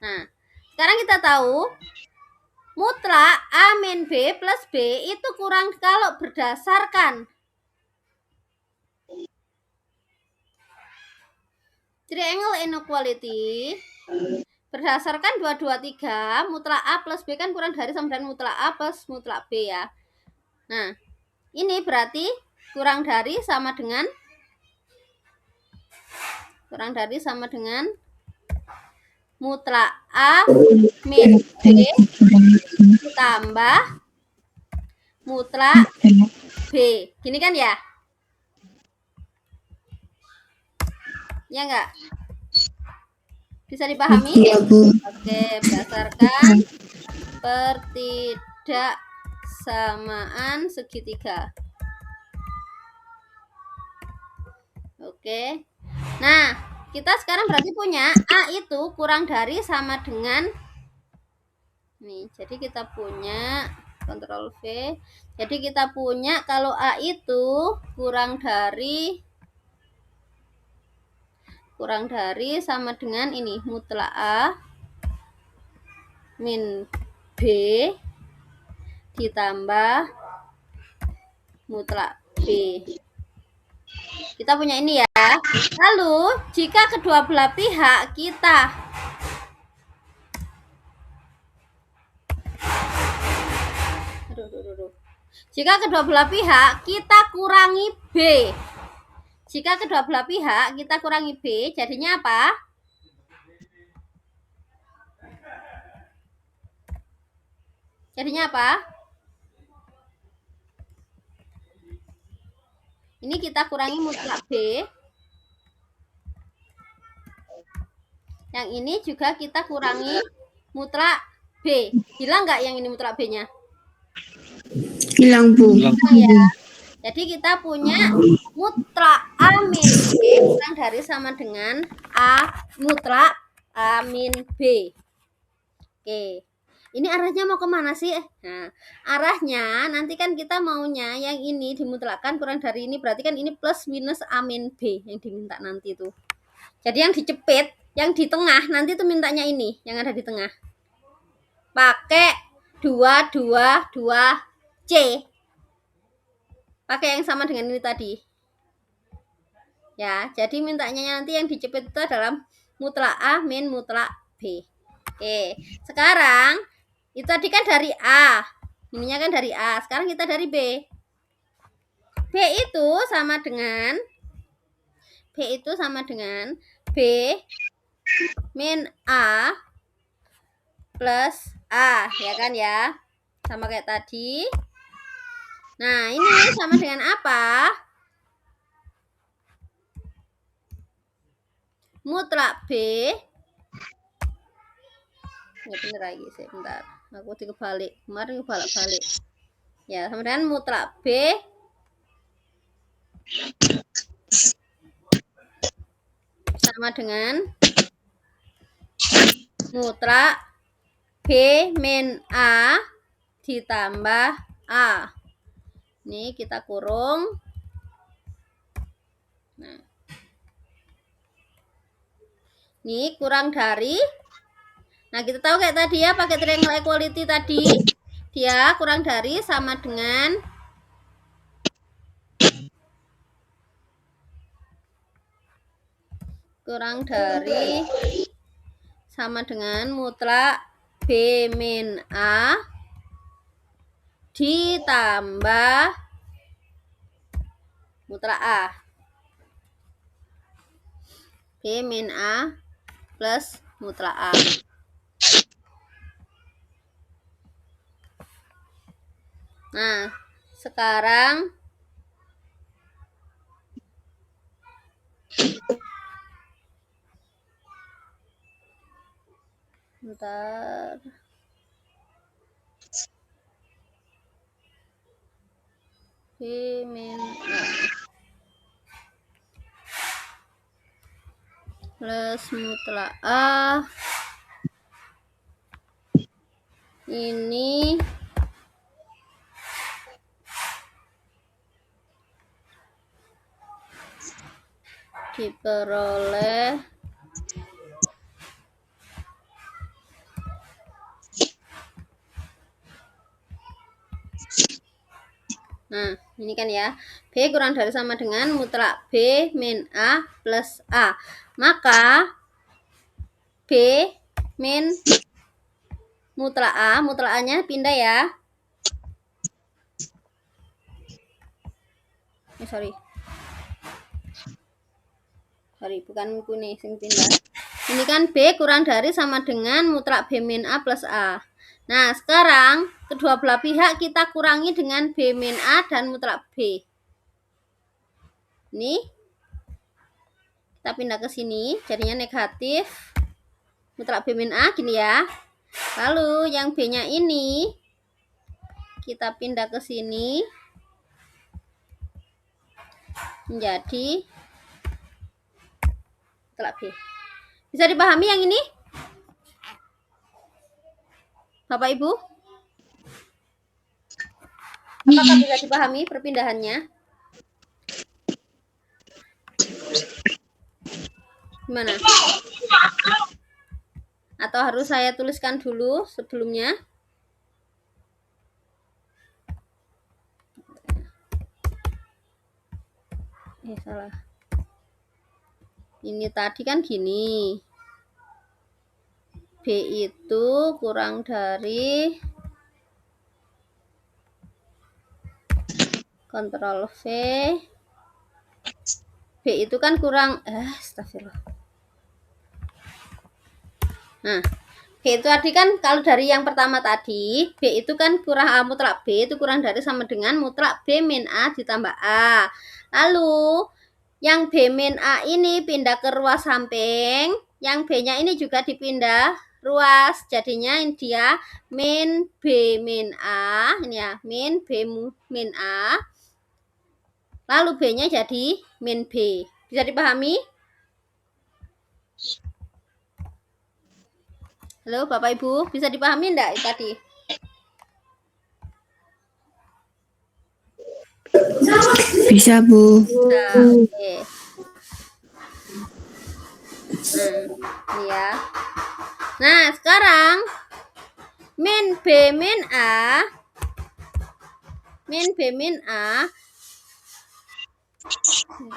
A: Nah, sekarang kita tahu mutlak A min B plus B itu kurang kalau berdasarkan triangle inequality. Berdasarkan 223, mutlak A plus B kan kurang dari sama dengan mutlak A plus mutlak B ya. Nah, ini berarti kurang dari sama dengan mutlak A min B tambah mutlak B. Gini kan ya? Ya enggak? Bisa dipahami?
C: Iya, Bu.
A: Oke, berdasarkan pertidaksamaan segitiga. Oke. Nah, kita sekarang berarti punya A itu kurang dari sama dengan nih. Jadi kita punya Ctrl V. Jadi kita punya kalau A itu kurang dari sama dengan ini mutlak A min B ditambah mutlak B. Kita punya ini ya. Lalu jika kedua belah pihak kita Jika kedua belah pihak kita kurangi B. Jika kedua belah pihak kita kurangi B, jadinya apa? Jadinya apa? Ini kita kurangi mutlak B. Yang ini juga kita kurangi mutlak B. Hilang nggak yang ini mutlak B-nya?
C: Hilang, Bu.
B: Hilang.
A: Ya. Jadi kita punya mutlak A min B kurang dari sama dengan A mutlak A min B. Oke. Ini arahnya mau kemana sih? Nah, arahnya nanti kan kita maunya yang ini dimutlakkan kurang dari ini. Berarti kan ini plus minus A min B yang diminta nanti tuh. Jadi yang dicepit, yang di tengah nanti tuh mintanya ini, yang ada di tengah. Pakai 2, 2, 2 C. Pakai yang sama dengan ini tadi. Ya, jadi mintanya nanti yang dicepit itu adalah mutlak A min mutlak B. Oke, sekarang itu tadi kan dari A. Ininya kan dari A. Sekarang kita dari B. B itu sama dengan B min A plus A, ya kan ya? Sama kayak tadi. Nah, ini sama dengan apa? Mutlak B. Ya bener lagi, sebentar. Aku dikebalik. Kemarin kebalik-balik. Ya, sama dengan mutlak B sama dengan mutlak B min A ditambah A. Ini kita kurung. Nah. Ini kurang dari. Nah, kita tahu kayak tadi ya, pakai triangle equality tadi. Dia kurang dari sama dengan mutlak B min A ditambah mutlak A. B min A plus mutlak A. Nah, sekarang bentar. B min A plus mutlak A ini diperoleh nah ini kan ya, B kurang dari sama dengan mutlak B min A plus A, maka B min mutlak A, mutlak A-nya pindah ya. Sorry, bukan kuning sing pindah. Ini kan B kurang dari sama dengan mutlak B min A plus A. Nah, sekarang kedua belah pihak kita kurangi dengan B min A dan mutlak B. Ini kita pindah ke sini, jadinya negatif. Mutlak B min A gini ya. Lalu yang B-nya ini kita pindah ke sini menjadi mutlak B. Bisa dipahami yang ini? Bapak Ibu? Apakah bisa dipahami perpindahannya? Gimana? Atau harus saya tuliskan dulu sebelumnya? Salah. Ini tadi kan gini. B itu kurang dari Kontrol V. B itu kan kurang, astagfirullah. Nah, B itu tadi kan kalau dari yang pertama tadi, B itu kan kurang A mutlak B itu kurang dari sama dengan mutlak B min A ditambah A. Lalu, yang B min A ini pindah ke ruas samping, yang B-nya ini juga dipindah ruas, jadinya dia min B min A, ini ya, min B min A. Lalu B-nya jadi min B. Bisa dipahami? Halo Bapak Ibu, bisa dipahami enggak tadi?
C: Bisa, Bu.
A: Nah, oke. Ini ya. Nah, sekarang min B min A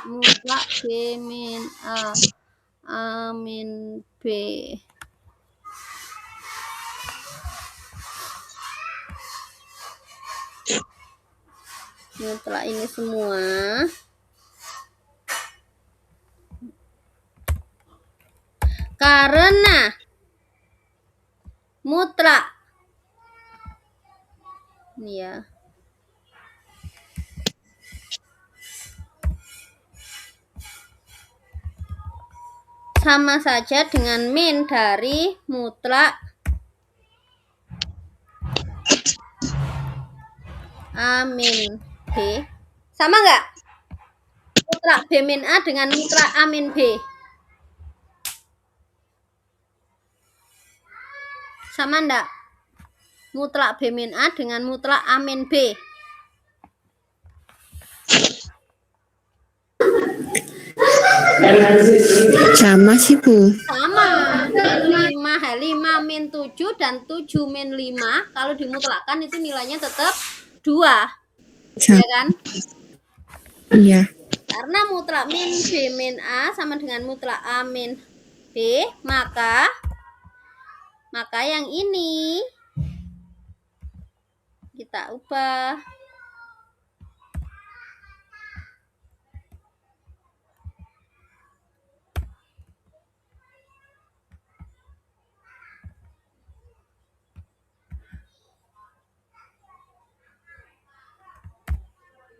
A: mutlak B min A min B. Mutlak ini semua karena mutlak ini ya, sama saja dengan min dari mutlak A min B. Sama nggak? Mutlak B min A dengan mutlak A min B. Sama enggak? Mutlak B min A dengan mutlak A min B.
C: Sama sih, Bu.
A: Sama. 5 min 7 dan 7 min 5 kalau dimutlakkan itu nilainya tetap 2. Ya kan?
C: Iya.
A: Karena mutlak min B min A sama dengan mutlak A min B, maka yang ini kita ubah.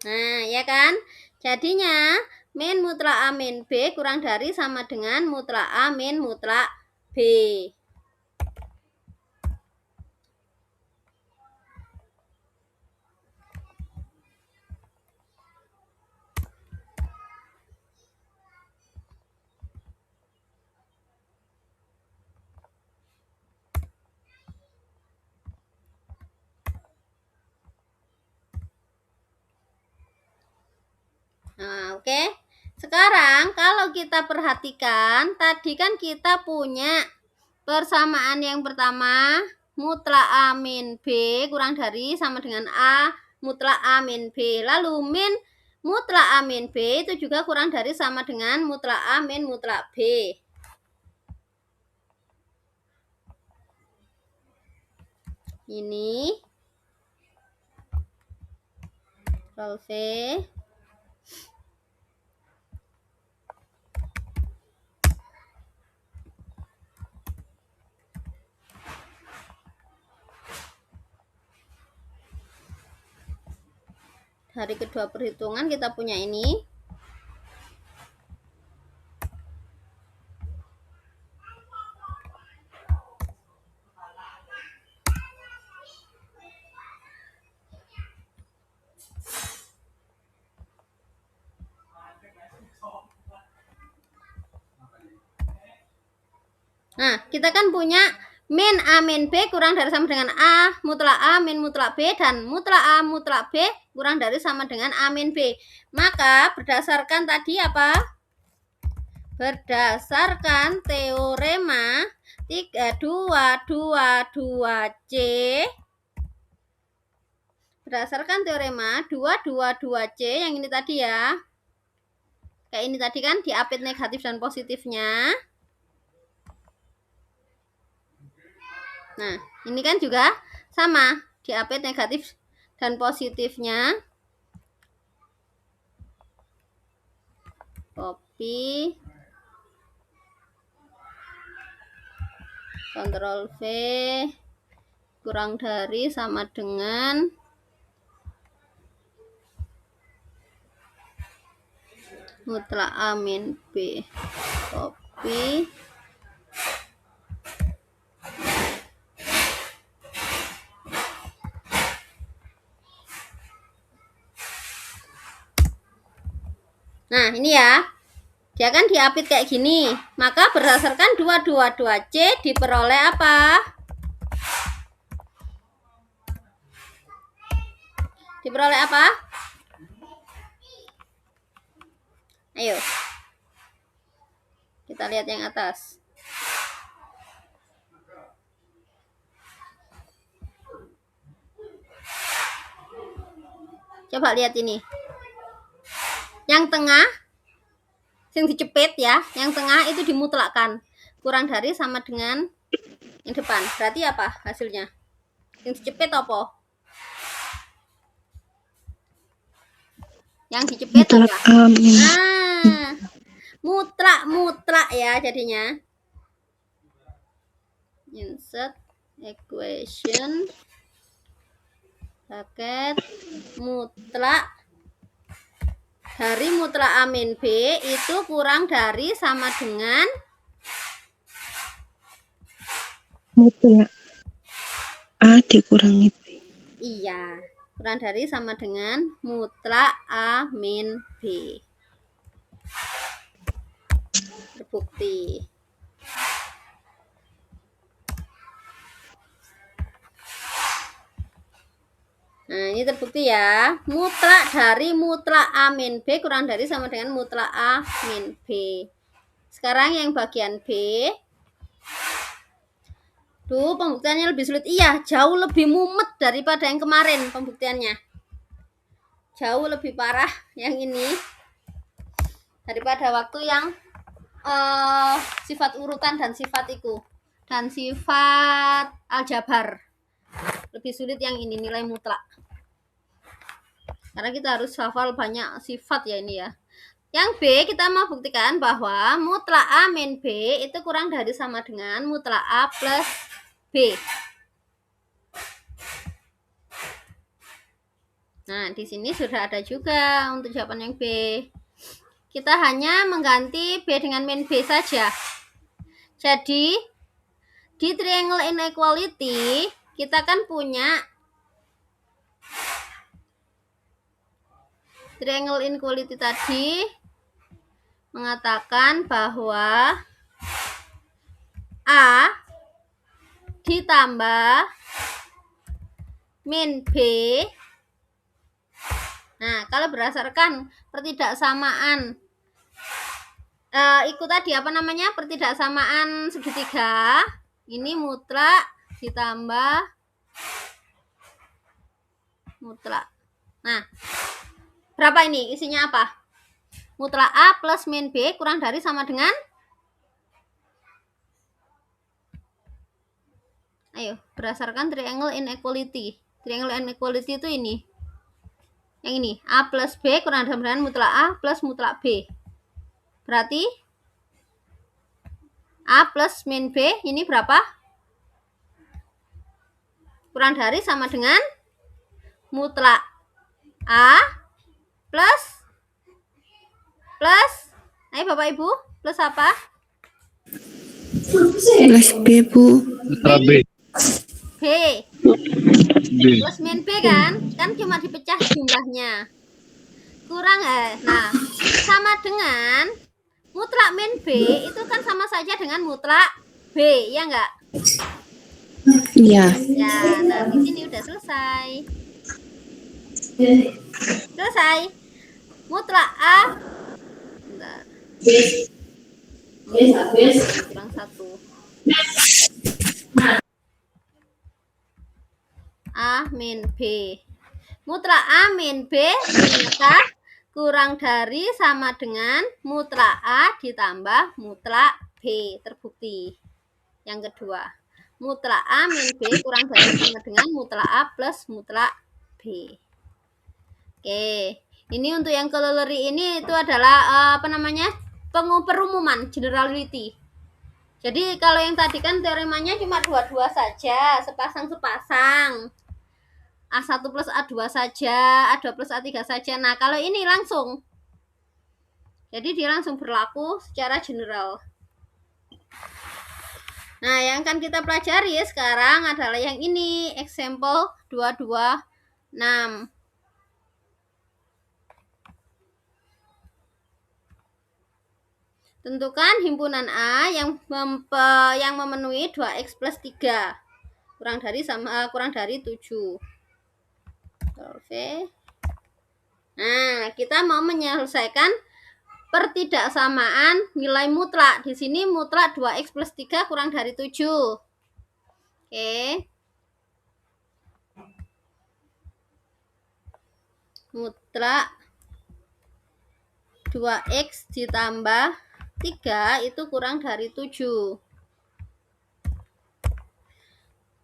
A: Nah, ya kan? Jadinya min mutlak A min B kurang dari sama dengan mutlak A min mutlak B. Nah, oke. Sekarang kalau kita perhatikan, tadi kan kita punya persamaan yang pertama, mutlak A min B kurang dari sama dengan A mutlak A min B. Lalu min mutlak A min B itu juga kurang dari sama dengan mutlak A min mutlak B. Ini Ctrl V. Dari kedua perhitungan kita punya ini. Nah, kita kan punya min A min B kurang dari sama dengan A mutlak A min mutlak B dan mutlak A mutlak B kurang dari sama dengan A min B. Maka berdasarkan tadi apa? Berdasarkan teorema 3222C, berdasarkan teorema 222C yang ini tadi ya. Kayak ini tadi kan diapit negatif dan positifnya. Nah, ini kan juga sama, diapit negatif dan positifnya. copy, Ctrl V, kurang dari sama dengan mutlak A min B, copy, nah ini ya, dia kan diapit kayak gini, maka berdasarkan 222C diperoleh apa? Diperoleh apa? Ayo, kita lihat yang atas. Coba lihat ini. Yang tengah, yang dicepit ya, yang tengah itu dimutlakkan. Kurang dari sama dengan yang depan. Berarti apa hasilnya? Yang dicepit apa? Yang dicepit
C: Mutlak
A: apa?
C: A min
A: Nah, mutlak ya jadinya. Insert equation bracket mutlak dari mutlak A min B itu kurang dari sama dengan
C: mutlak A dikurangi B.
A: iya, kurang dari sama dengan mutlak A min B. Terbukti. Nah, ini terbukti ya. Mutlak dari mutlak A min B kurang dari sama dengan mutlak A min B. Sekarang yang bagian B. Tuh, pembuktiannya lebih sulit. Iya, jauh lebih mumet daripada yang kemarin pembuktiannya. Jauh lebih parah yang ini daripada waktu yang sifat urutan dan sifat itu. Dan sifat aljabar. Lebih sulit yang ini, nilai mutlak. Karena kita harus hafal banyak sifat ya ini ya. Yang B kita mau buktikan bahwa mutlak A min B itu kurang dari sama dengan mutlak A plus B. Nah, di sini sudah ada juga untuk jawaban yang B. Kita hanya mengganti B dengan min B saja. Jadi, di triangle inequality, kita kan punya triangle inequality tadi mengatakan bahwa A ditambah min B. Nah, kalau berdasarkan pertidaksamaan ikut tadi apa namanya? Pertidaksamaan segitiga, ini mutlak ditambah mutlak. Nah, berapa ini? Isinya apa? Mutlak A plus min B kurang dari sama dengan? Ayo, berdasarkan triangle inequality. Triangle inequality itu ini. Yang ini, A plus B kurang dari sama dengan mutlak A plus mutlak B. Berarti A plus min B ini berapa? Kurang dari sama dengan mutlak A plus ayo Bapak Ibu, plus apa?
C: Plus B, Bu.
B: Mutlak B.
A: B.
B: B.
A: Plus min B kan cuma dipecah jumlahnya. Kurang nah, sama dengan mutlak min B itu kan sama saja dengan mutlak B, ya enggak?
C: Iya.
A: Ya, nah di sini udah selesai. Selesai. Mutlak A. Bentar. Kurang satu. A min B. Mutlak A min B ternyata kurang dari sama dengan mutlak A ditambah mutlak B. Terbukti. Yang kedua, mutlak A min B kurang dari sama dengan mutlak A plus mutlak B. Oke, Ini untuk yang corollary ini itu adalah perumuman, generality. Jadi kalau yang tadi kan teoremanya cuma dua-dua saja, sepasang-sepasang. A1 plus A2 saja, A2 plus A3 saja. Nah, kalau ini langsung. Jadi dia langsung berlaku secara general. Nah, yang akan kita pelajari sekarang adalah yang ini, example 226. Tentukan himpunan A yang memenuhi 2x plus 3 kurang dari 7. Oke. Nah, kita mau menyelesaikan pertidaksamaan nilai mutlak. Di sini mutlak 2x plus 3 kurang dari 7. Oke. Mutlak 2x ditambah 3 itu kurang dari 7.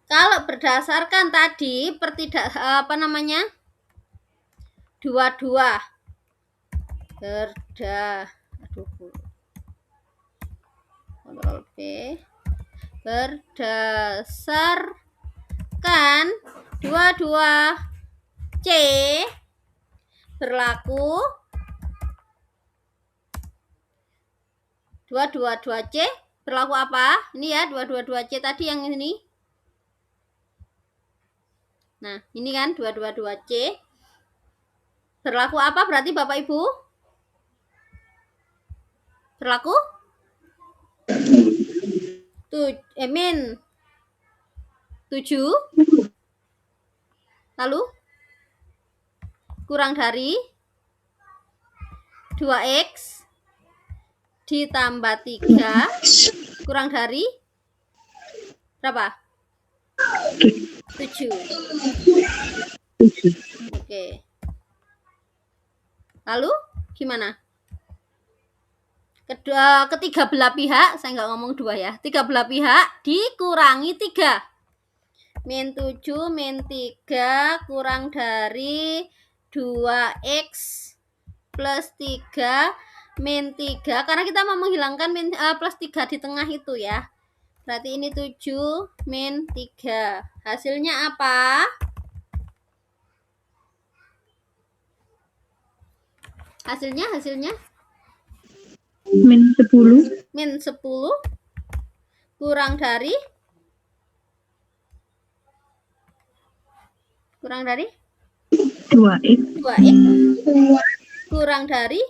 A: Kalau berdasarkan tadi dua-dua Ctrl B berdasarkan dua-dua C berlaku 222C berlaku apa? Ini ya 222C tadi yang ini. Nah, ini kan 222C. Berlaku apa berarti Bapak Ibu? Berlaku? Min 7. Lalu? Kurang dari 2x ditambah 3 kurang dari berapa? 7. Oke. Lalu gimana? Ketiga belah pihak, saya nggak ngomong 2 ya. 3 belah pihak dikurangi 3. Min 7 min 3 kurang dari 2x plus 3 min 3. Karena kita mau menghilangkan plus 3 di tengah itu ya. Berarti ini 7 min 3. Hasilnya apa? Hasilnya
C: Min 10.
A: min 10 kurang dari
C: 2x.
A: 2x kurang dari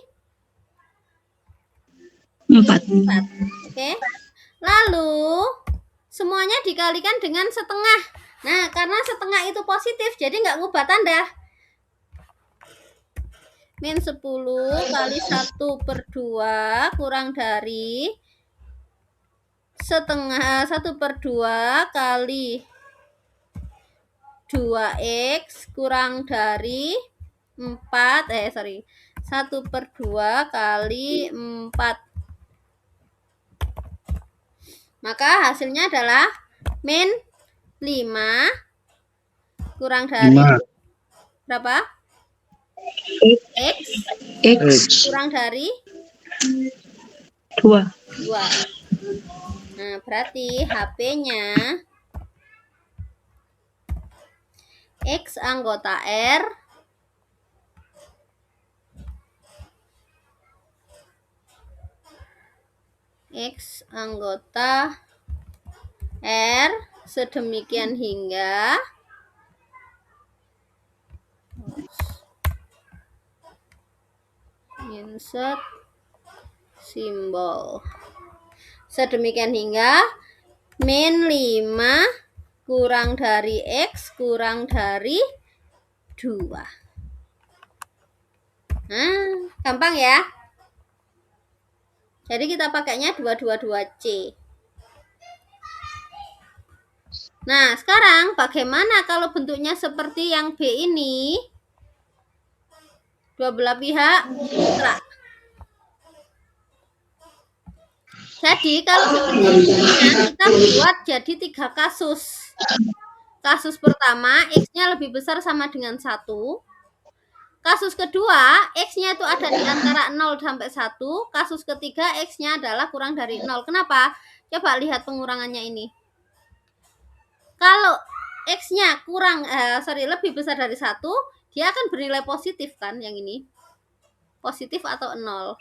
C: 4.
A: Oke. Lalu semuanya dikalikan dengan setengah. Nah, karena setengah itu positif, jadi nggak ngubah tanda. Min 10 kali 1/2 kurang dari setengah 1/2 kali 2x kurang dari 4. 1/2 kali 4. Maka hasilnya adalah min 5 kurang dari
B: 5.
A: berapa? X kurang dari
C: 2.
A: Nah, berarti HP-nya X anggota R X anggota R sedemikian hingga insert simbol sedemikian hingga min 5 kurang dari X kurang dari 2. Nah, gampang ya. Jadi kita pakainya 222C. Nah, sekarang bagaimana kalau bentuknya seperti yang B ini? Dua belah pihak mutlak. Jadi kalau bentuknya kita buat jadi 3 kasus. Kasus pertama, X-nya lebih besar sama dengan 1. Kasus kedua, X-nya itu ada di antara 0 sampai 1. Kasus ketiga, X-nya adalah kurang dari 0. Kenapa? Coba lihat pengurangannya ini. Kalau X-nya lebih besar dari 1, dia akan bernilai positif kan yang ini. Positif atau 0.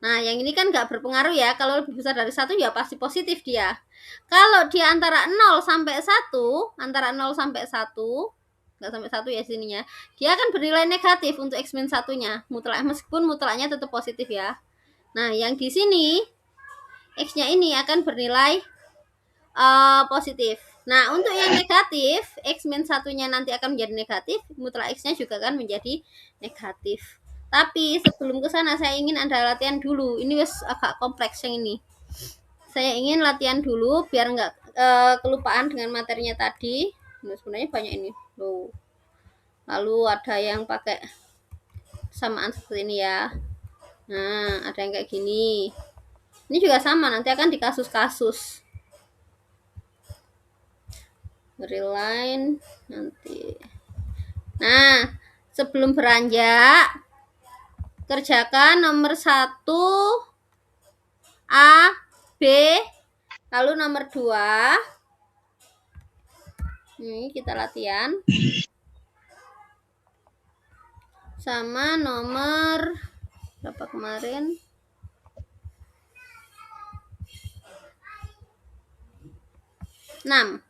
A: Nah, yang ini kan nggak berpengaruh ya. Kalau lebih besar dari 1 ya pasti positif dia. Kalau di antara 0 sampai 1, antara 0 sampai 1, nggak sampai 1 ya sininya, dia akan bernilai negatif untuk X min 1-nya. Mutlak, meskipun mutlaknya tetap positif ya. Nah, yang di sini, X-nya ini akan bernilai positif. Nah, untuk yang negatif, X min 1-nya nanti akan menjadi negatif, mutlak X-nya juga akan menjadi negatif. Tapi sebelum ke sana saya ingin Anda latihan dulu. Ini wes agak kompleks yang ini. Saya ingin latihan dulu biar nggak kelupaan dengan materinya tadi. Nah, sebenarnya banyak ini. Loh. Lalu ada yang pakai samaan seperti ini ya. Nah, ada yang kayak gini. Ini juga sama, nanti akan di kasus-kasus. Real line nanti. Nah, sebelum beranjak, kerjakan nomor 1 A, B, lalu nomor 2. Ini kita latihan. Sama nomor berapa kemarin? 6.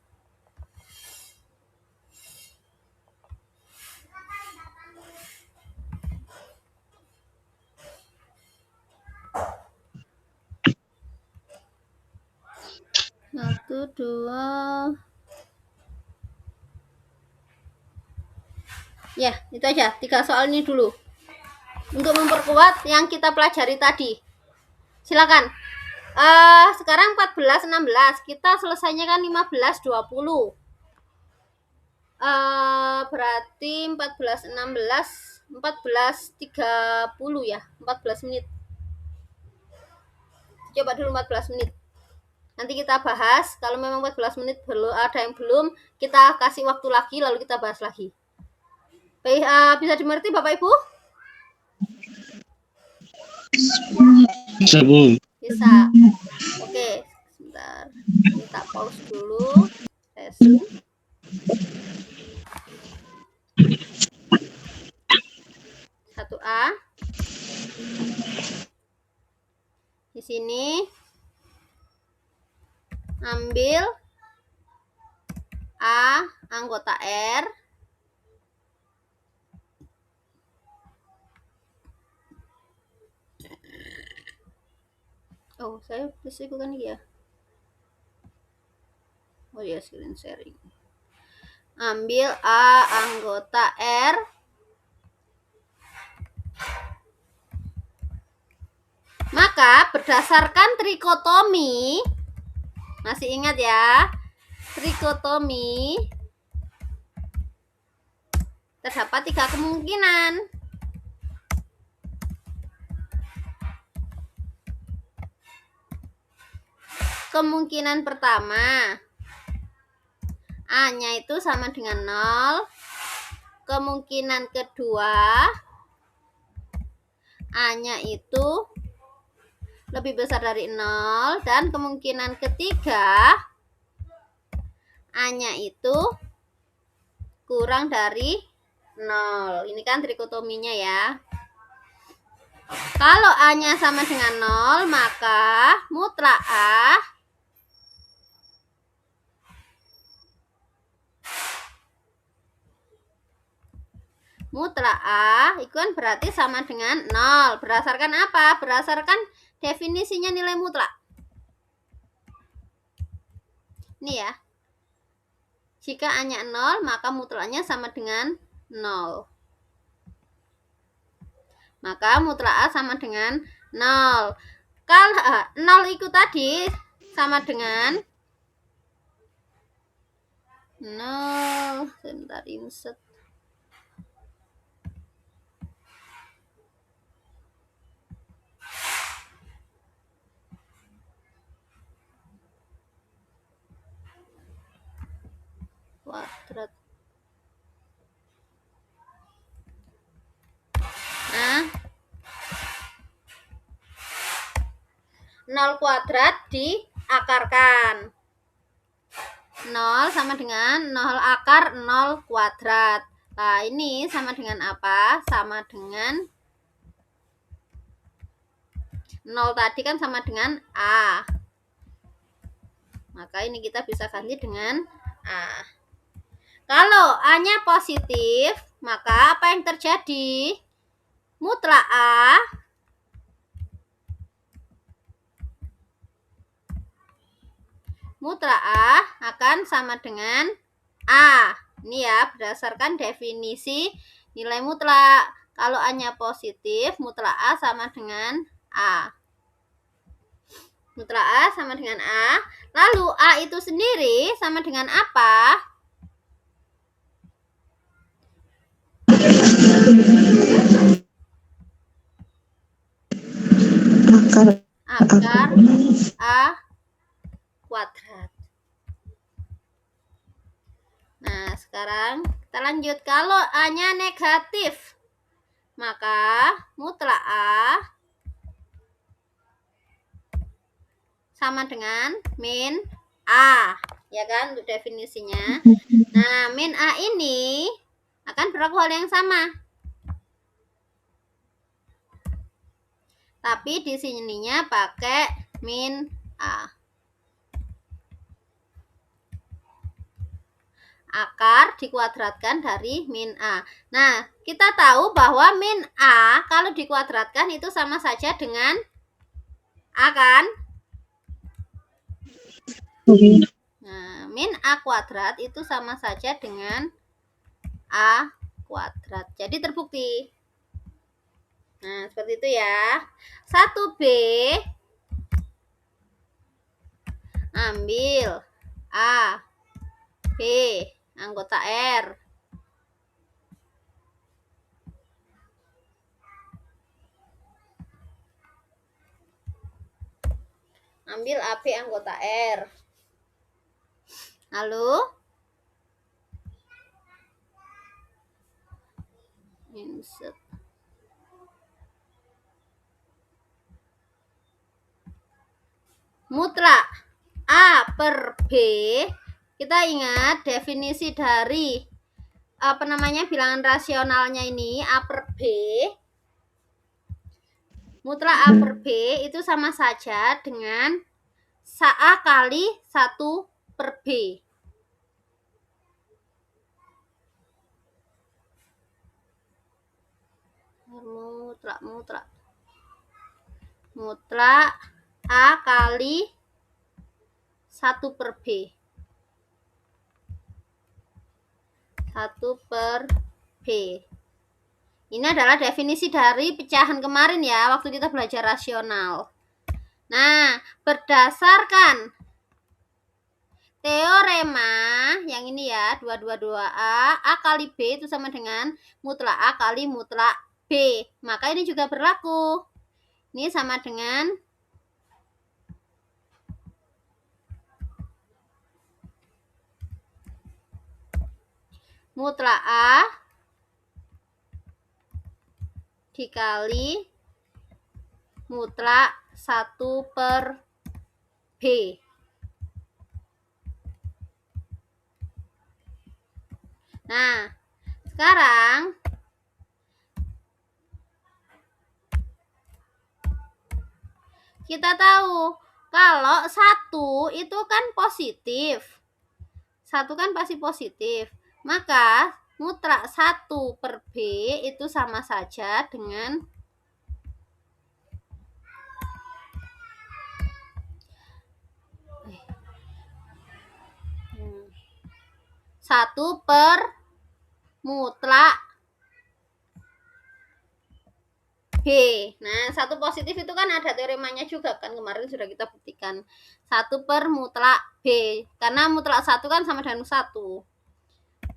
A: Satu, dua. Ya, itu aja. 3 soal ini dulu. Untuk memperkuat yang kita pelajari tadi. Silakan. Sekarang 14-16. Kita selesainya kan 15-20. Berarti 14-16, 14-30 ya. 14 menit. Coba dulu 14 menit. Nanti kita bahas. Kalau memang 14 menit belum ada yang belum, kita kasih waktu lagi lalu kita bahas lagi. Baik, bisa dimengerti Bapak Ibu?
B: Bisa, Bu.
A: Bisa. Oke, sebentar. Kita pause dulu. Tes. 1A. Di sini ambil A anggota R. Oh, saya bisa bukan ya. Oh ya, screen sharing. Ambil A anggota R. Maka berdasarkan trikotomi, masih ingat ya, trikotomi terdapat 3 kemungkinan. Kemungkinan pertama, A-nya itu sama dengan 0. Kemungkinan kedua, A-nya itu lebih besar dari 0. Dan kemungkinan ketiga, A-nya itu kurang dari 0. Ini kan trikotominya ya. Kalau A-nya sama dengan 0, maka mutlak A itu kan berarti sama dengan 0. Berdasarkan apa? Berdasarkan definisinya nilai mutlak. Ini ya. Jika A-nya 0, maka mutlaknya sama dengan 0. Maka mutlak A sama dengan 0. Kalau 0 itu tadi sama dengan 0. Sebentar, insert. Kuadrat. 0 kuadrat diakarkan. 0 sama dengan 0 akar 0 kuadrat. Nah, ini sama dengan apa? Sama dengan 0 tadi kan sama dengan A. Maka ini kita bisa ganti dengan A. Kalau A-nya positif, maka apa yang terjadi? Mutlak A akan sama dengan A. Ini ya, berdasarkan definisi nilai mutlak. Kalau A-nya positif, mutlak A sama dengan A. Mutlak A sama dengan A. Lalu A itu sendiri sama dengan apa?
C: Akar
A: A kuadrat. Nah, sekarang kita lanjut. Kalau A-nya negatif, maka mutlak A sama dengan min A. Ya kan, untuk definisinya. Nah, min A ini akan berlaku hal yang sama. Tapi di sininya pakai min A. Akar dikuadratkan dari min A. Nah, kita tahu bahwa min A kalau dikuadratkan itu sama saja dengan A kan? Nah, min A kuadrat itu sama saja dengan A kuadrat. Jadi terbukti. Nah, seperti itu ya. 1B ambil A, B, anggota R. Ambil AB anggota R. Lalu insert. Mutlak A per B, kita ingat definisi dari bilangan rasionalnya ini A per B. Mutlak A per B itu sama saja dengan A kali 1 per B. Mutlak A kali 1 per B. 1 per B. Ini adalah definisi dari pecahan kemarin ya, waktu kita belajar rasional. Nah, berdasarkan teorema yang ini ya, 222A, A kali B itu sama dengan mutlak A kali mutlak B. Maka ini juga berlaku. Ini sama dengan mutlak A dikali mutlak 1 per B. Nah, sekarang kita tahu kalau 1 itu kan positif. 1 kan pasti positif. Maka mutlak 1 per B itu sama saja dengan 1 per mutlak B. Nah, 1 positif itu kan ada teoremanya juga kan, kemarin sudah kita buktikan. 1 per mutlak B. Karena mutlak 1 kan sama dengan 1.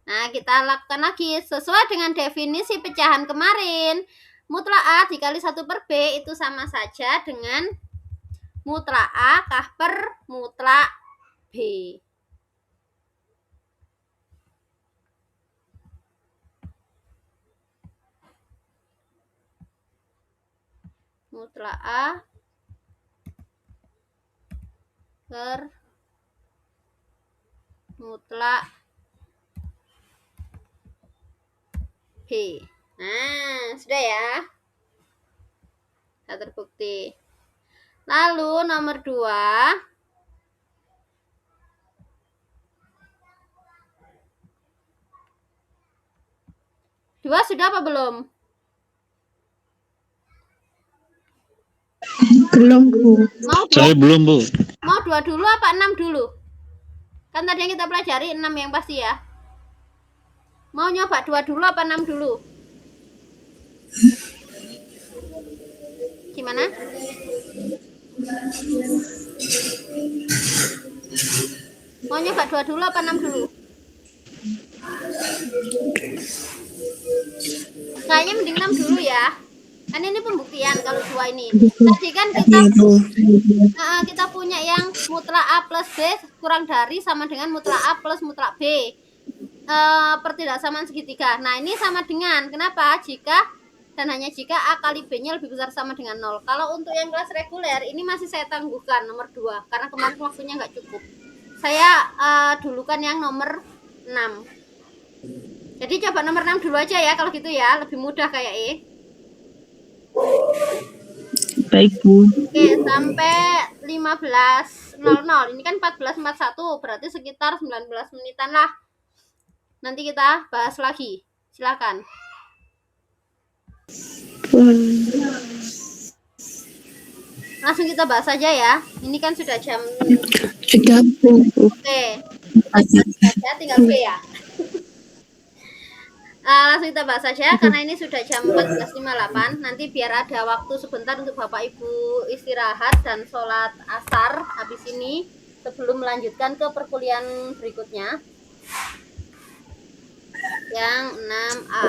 A: Nah, kita lakukan lagi sesuai dengan definisi pecahan kemarin. Mutlak A dikali 1 per B itu sama saja dengan mutlak A kah per mutlak B. Mutlak A mutlak B. Nah, sudah ya. Sudah terbukti. Lalu nomor 2. Dua sudah apa belum?
C: Belum, Bu.
A: Mau dua,
B: Saya belum, Bu.
A: mau 2 dulu apa 6 dulu? Kan tadi yang kita pelajari 6 yang pasti ya. Mau nyoba 2 dulu apa 6 dulu? Gimana? Mau nyoba 2 dulu apa 6 dulu? Kayaknya mending 6 dulu ya. Kan ini pembuktian kalau 2 ini. Tadi kan kita
C: Iya, Bu.
A: kita punya yang mutlak A plus B kurang dari sama dengan mutlak A plus mutlak B. Pertidaksamaan segitiga. Nah, ini sama dengan, kenapa? Jika dan hanya jika A kali B-nya lebih besar sama dengan 0. Kalau untuk yang kelas reguler, ini masih saya tangguhkan nomor 2, karena kemarin waktunya nggak cukup. Saya dulukan yang nomor 6. Jadi coba nomor 6 dulu aja ya, kalau gitu ya, lebih mudah kayak
C: Baik, Bu.
A: Oke, sampai 15.00. Ini kan 14.41, berarti sekitar 19 menitan lah. Nanti kita bahas lagi. Silakan. Langsung kita bahas aja ya. Ini kan sudah jam.
C: Sudah, Bu.
A: Oke. Kita tinggal B ya. Langsung kita bahas saja karena ini sudah jam 14.58. Nanti biar ada waktu sebentar untuk Bapak Ibu istirahat dan sholat asar habis ini sebelum melanjutkan ke perkuliahan berikutnya. Yang 6A.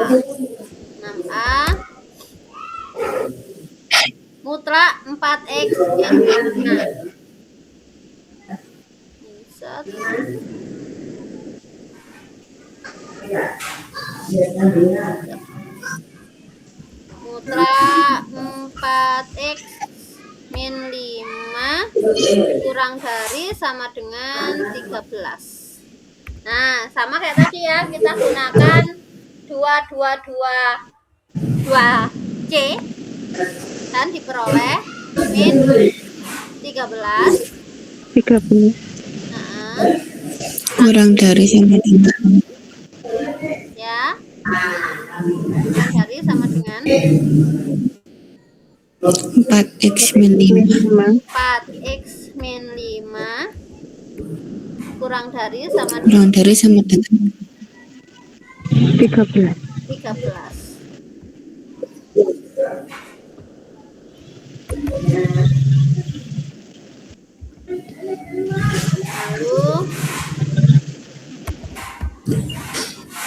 A: 6A mutlak 4x min 5. Mutlak 4x min 5 kurang dari sama dengan 13. Nah, sama kayak tadi ya, kita gunakan 2C dan diperoleh min 13.
C: 30.
A: Nah,
C: Kurang dari sama dengan
A: ya, kurang dari sama dengan
C: 4x min 5.
A: 4x min 5 kurang dari sama dengan
C: Kurang dari sama dengan 13.
A: 13.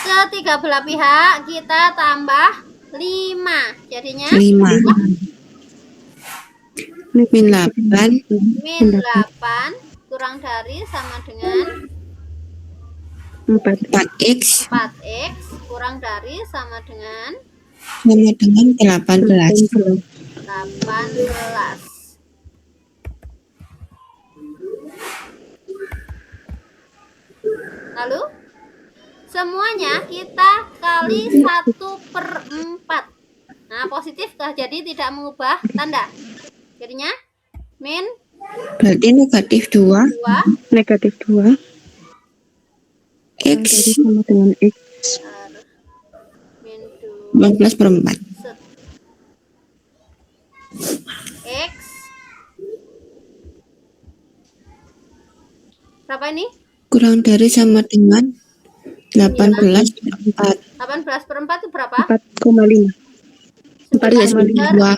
A: Lalu ketiga belah pihak kita tambah 5. Jadinya
C: 5. Min 8.
A: min 8 kurang dari sama dengan
C: 4x
A: 4x kurang dari sama dengan
C: 18.
A: 18. Lalu semuanya kita kali 1/4. Nah, positif kah? Jadi tidak mengubah tanda. Jadinya min
C: Berarti negatif 2.
A: 2
C: Negatif 2. X sama dengan X.
A: min
C: 18/4.
A: X berapa ini?
C: Kurang dari sama dengan 18/4.
A: 18/4 itu berapa?
C: 4,5.
A: 9/2.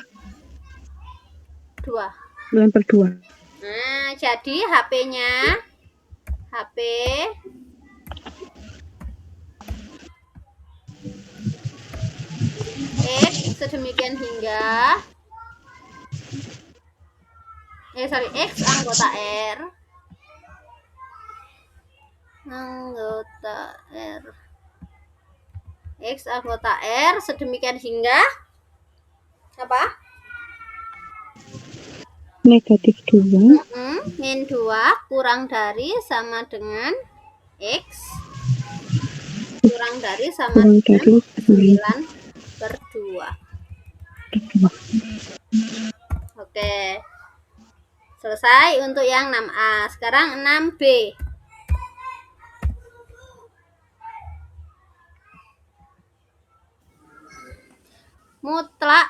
C: 9/2.
A: Nah, jadi HP-nya HP X sedemikian hingga X anggota R X anggota R sedemikian hingga apa?
C: negatif 2
A: min 2 kurang dari sama dengan X kurang dari sama
C: kurang
A: dengan
C: dari
A: 9/2. Oke. Selesai untuk yang 6A. Sekarang 6B. Mutlak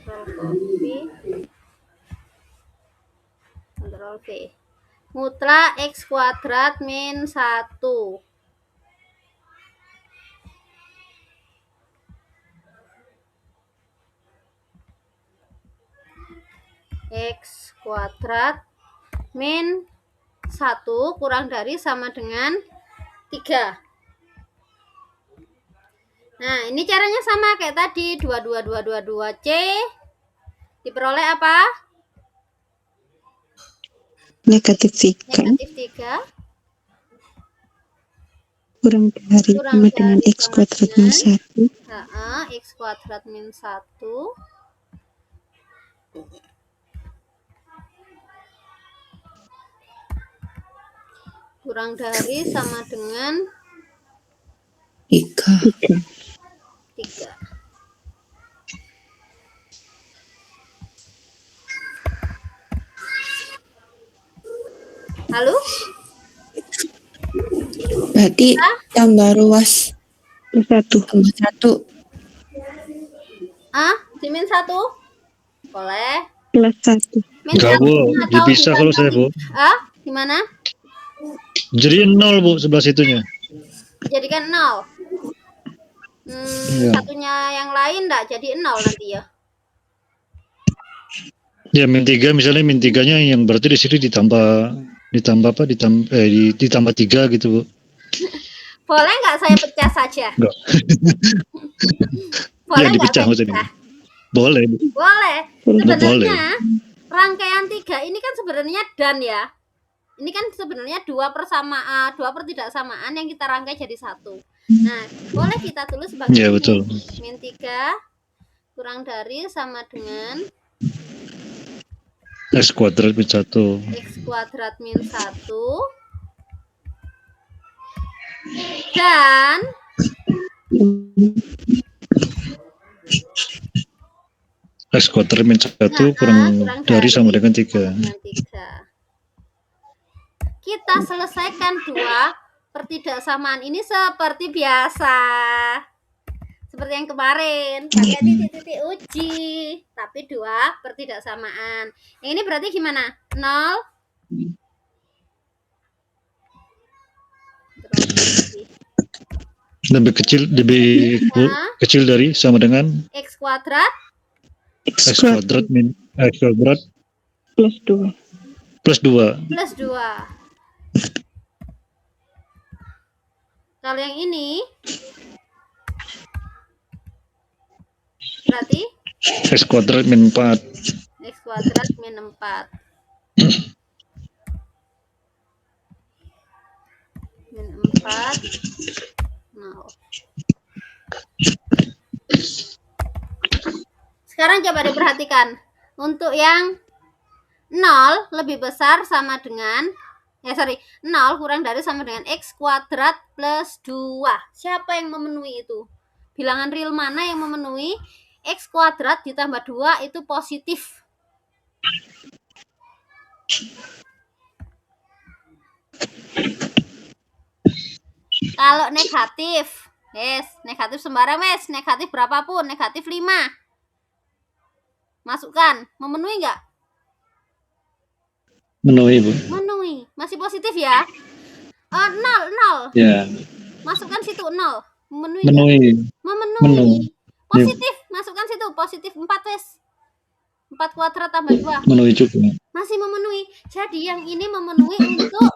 A: Ctrl V. Mutlak X kuadrat min 1. X kuadrat min 1 kurang dari sama dengan 3. Nah, ini caranya sama kayak tadi. 22222C diperoleh apa?
C: negatif 3
A: Negatif 3
C: kurang dari sama dengan X kuadrat min 1
A: X kuadrat min 1 kurang dari sama dengan
C: 3.
A: 3. Lalu?
C: Berarti tambah ruas
B: plus 1.
C: tambah 1
A: Di min 1? Boleh.
C: plus 1.
A: Min
B: Enggak,
A: 1
B: Bu.
A: atau
B: Dipisah kalau saya, Bu.
A: Gimana?
B: Jadi 0, Bu, sebelah situnya.
A: Dijadikan 0.
B: Iya.
A: Satunya yang lain enggak jadi 0 nanti ya.
B: Ya, min 3 misalnya min 3-nya yang berarti di sini ditambah apa? Ditambah 3 gitu, Bu.
A: Boleh nggak saya pecah saja?
B: Enggak.
A: Boleh
B: Yang
A: nggak
B: dipecah
A: saya
B: maksudnya.
A: pecah?
B: Boleh.
A: Boleh.
B: Boleh.
A: Sebenarnya rangkaian 3 ini kan sebenarnya dan ya. Ini kan sebenarnya 2 tidak samaan yang kita rangkai jadi 1. Nah, boleh kita tulis sebagai
B: Iya, betul.
A: min 3 kurang dari sama dengan
B: X kuadrat min 1.
A: X kuadrat min 1 dan
B: X kuadrat min 1 kurang dari sama dengan 3.
A: Kita selesaikan 2 pertidaksamaan ini seperti biasa. Seperti yang kemarin, pakai titik-titik uji, tapi 2 pertidaksamaan. Yang ini berarti gimana? 0
B: lebih kecil dari sama dengan
A: X kuadrat
B: X kuadrat min X kuadrat
C: plus 2
B: plus 2.
A: plus 2. Kalau yang ini berarti
B: X kuadrat min 4.
A: X kuadrat min 4. Min 4 0. Sekarang coba diperhatikan. Untuk yang 0 lebih besar sama dengan 0 kurang dari sama dengan X kuadrat plus 2. Siapa yang memenuhi itu? Bilangan real mana yang memenuhi? X kuadrat ditambah 2 itu positif. Kalau negatif, negatif sembarang negatif berapapun, negatif 5. Masukkan, memenuhi nggak?
B: Memenuhi, Bu.
A: Memenuhi, masih positif ya? 0.
B: Ya.
A: Masukkan situ 0. Memenuhi.
B: Memenuhi.
A: Positif, masukkan situ positif 4 wes. 4 kuadrat tambah 2.
B: Memenuhi juga.
A: Masih memenuhi. Jadi yang ini memenuhi untuk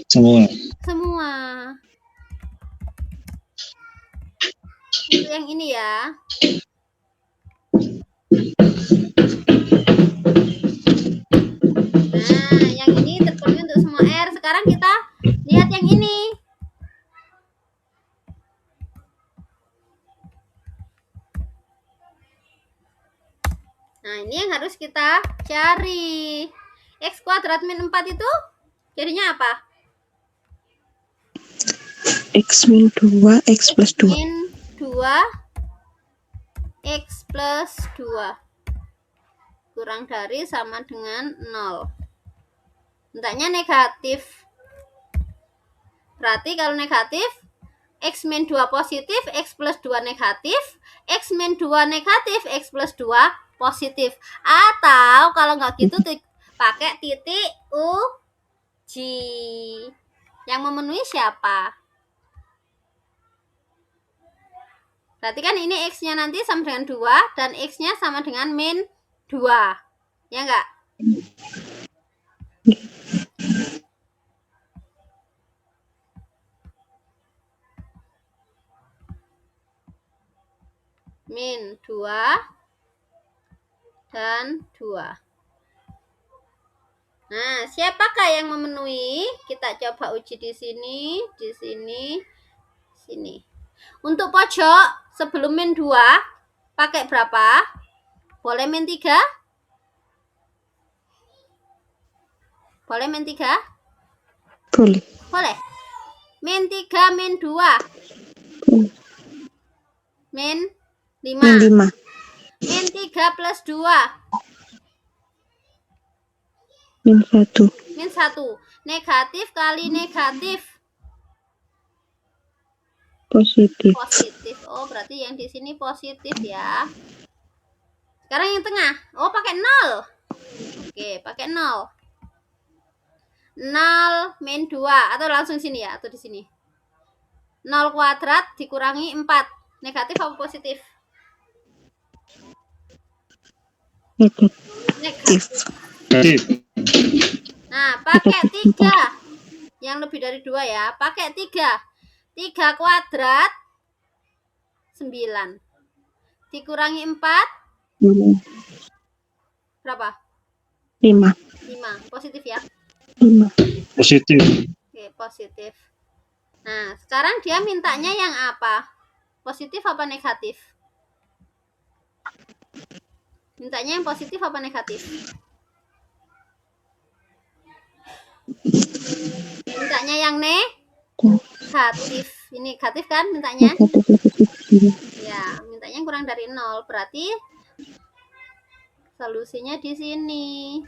B: semua.
A: Untuk yang ini ya. Nah, yang ini terpenuhi untuk semua R. Sekarang kita lihat yang ini. Nah, ini yang harus kita cari. X kuadrat min 4 itu jadinya apa?
C: X min 2, X plus 2.
A: Min 2 X plus 2 kurang dari sama dengan 0. Mintanya negatif. Berarti kalau negatif, X min 2 positif, X plus 2 negatif, X min 2 negatif, X plus 2 positif. Atau kalau nggak gitu pakai titik uji. Yang memenuhi siapa? Berarti kan ini X-nya nanti sama dengan 2 dan X-nya sama dengan min 2. Ya enggak? Min 2 dan 2. Nah, siapakah yang memenuhi? Kita coba uji di sini, di sini, sini. Untuk pojok sebelum min 2 pakai berapa? Boleh min 3? Boleh min 3?
C: Boleh.
A: Boleh. Min 3 min 2.
C: Boleh.
A: Min 5.
C: Min 5.
A: Min 3 plus 2.
C: Min 1.
A: Min 1. Negatif kali negatif.
C: Positif.
A: Positif. Oh, berarti yang di sini positif ya. Sekarang yang tengah. Oh, pakai 0. Oke, pakai 0. 0 min 2. Atau langsung sini ya, atau di sini. 0 kuadrat dikurangi 4. Negatif apa positif?
C: Negatif.
A: Negatif.
B: Negatif.
A: Nah, pakai 3. Yang lebih dari 2 ya. Pakai 3. 3 kuadrat 9. Dikurangi 4 berapa?
C: 5.
A: 5. Positif ya.
C: 5.
B: Positif.
A: Oke, positif. Nah, sekarang dia mintanya yang apa? Positif apa negatif? Mintanya yang positif apa negatif? Mintanya yang negatif. Ini negatif kan mintanya?
C: Negatif lebih kecil.
A: Ya, mintanya yang kurang dari 0. Berarti solusinya di sini.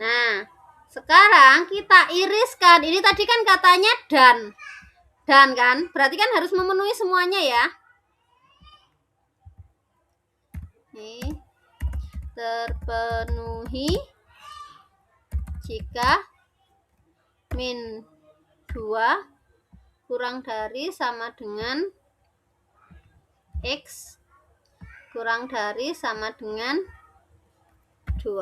A: Nah, sekarang kita iriskan. Ini tadi kan katanya dan. Dan kan? Berarti kan harus memenuhi semuanya ya. Nih. Terpenuhi jika min 2 kurang dari sama dengan X kurang dari sama dengan 2.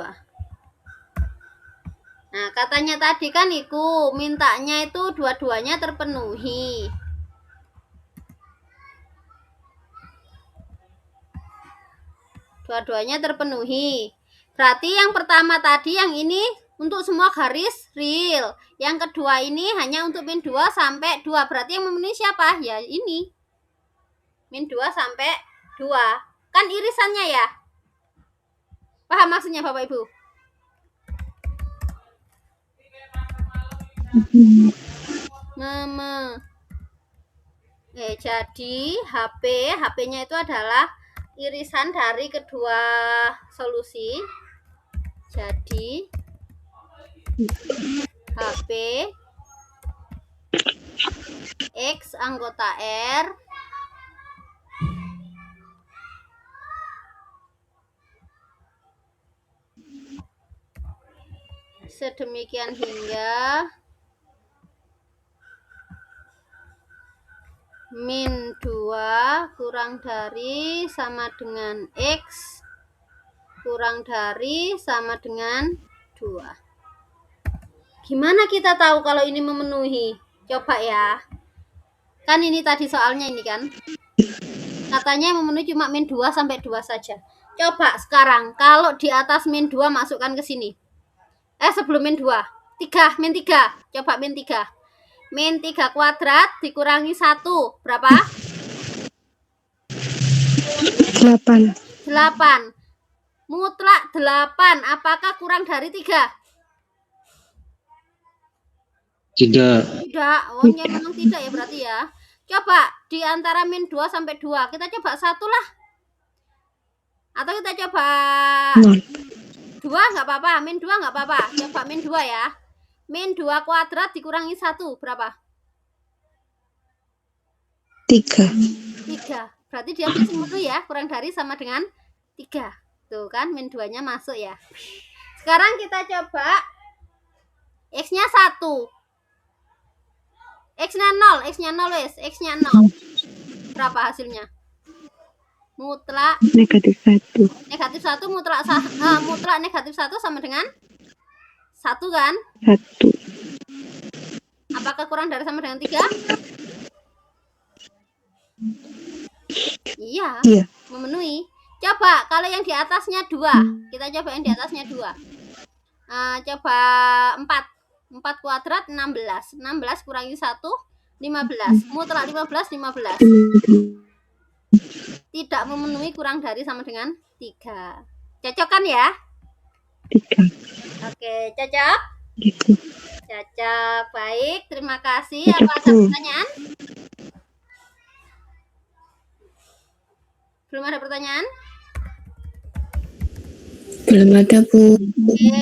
A: Nah, katanya tadi kan itu mintanya itu dua-duanya terpenuhi. Dua-duanya terpenuhi. Berarti yang pertama tadi yang ini untuk semua garis real. Yang kedua ini hanya untuk min 2 sampai 2. Berarti yang memenuhi siapa? Ya ini. Min 2 sampai 2. Kan irisannya ya. Paham maksudnya Bapak Ibu? Jadi HP-nya itu adalah irisan dari kedua solusi. Jadi HP X anggota R sedemikian hingga min 2 kurang dari sama dengan X kurang dari sama dengan 2. Gimana kita tahu kalau ini memenuhi? Coba ya. Kan ini tadi soalnya ini kan. Katanya yang memenuhi cuma min 2 sampai 2 saja. Coba sekarang kalau di atas min 2 masukkan ke sini. Sebelum min 2. 3, min 3. Coba min 3. Min 3 kuadrat dikurangi 1. Berapa?
C: 8.
A: 8. Mutlak 8. Apakah kurang dari 3?
B: Tidak.
A: Tidak. Oh, ya memang tidak ya berarti ya. Coba di antara min 2 sampai 2. Kita coba 1 lah. Atau kita coba
C: 0.
A: 2 nggak apa-apa. Min 2 nggak apa-apa. Coba min 2 ya. Min 2 kuadrat dikurangi 1. Berapa?
C: 3.
A: 3. Berarti dia masih memenuhi ya. Kurang dari sama dengan 3. Tuh kan min 2-nya masuk ya. Sekarang kita coba X-nya 1. X-nya 0. X-nya 0 wes. X-nya 0. Berapa hasilnya? Mutlak
C: Negatif 1.
A: negatif 1 mutlak mutlak negatif 1 sama dengan 1 kan?
C: 1.
A: Apakah kurang dari sama dengan 3? Iya,
C: Iya.
A: memenuhi. Coba kalau yang di atasnya 2. Kita coba yang di atasnya 2. Coba 4. 4 kuadrat 16. 16 kurangi 1 15. Mutlak 15 15. Tidak memenuhi, kurang dari sama dengan 3. Cocok kan ya?
C: 3.
A: Oke, cocok?
C: Gitu.
A: Cocok. Baik, terima kasih.
C: Cocok,
A: Apa ada
C: Bu.
A: pertanyaan? Belum ada pertanyaan?
C: Belum ada, Bu.
A: Oke.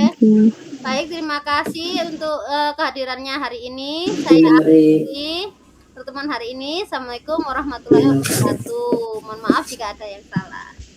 A: Baik, terima kasih untuk kehadirannya hari ini. Saya akhiri pertemuan hari ini. Assalamualaikum warahmatullahi wabarakatuh. Mohon maaf jika ada yang salah.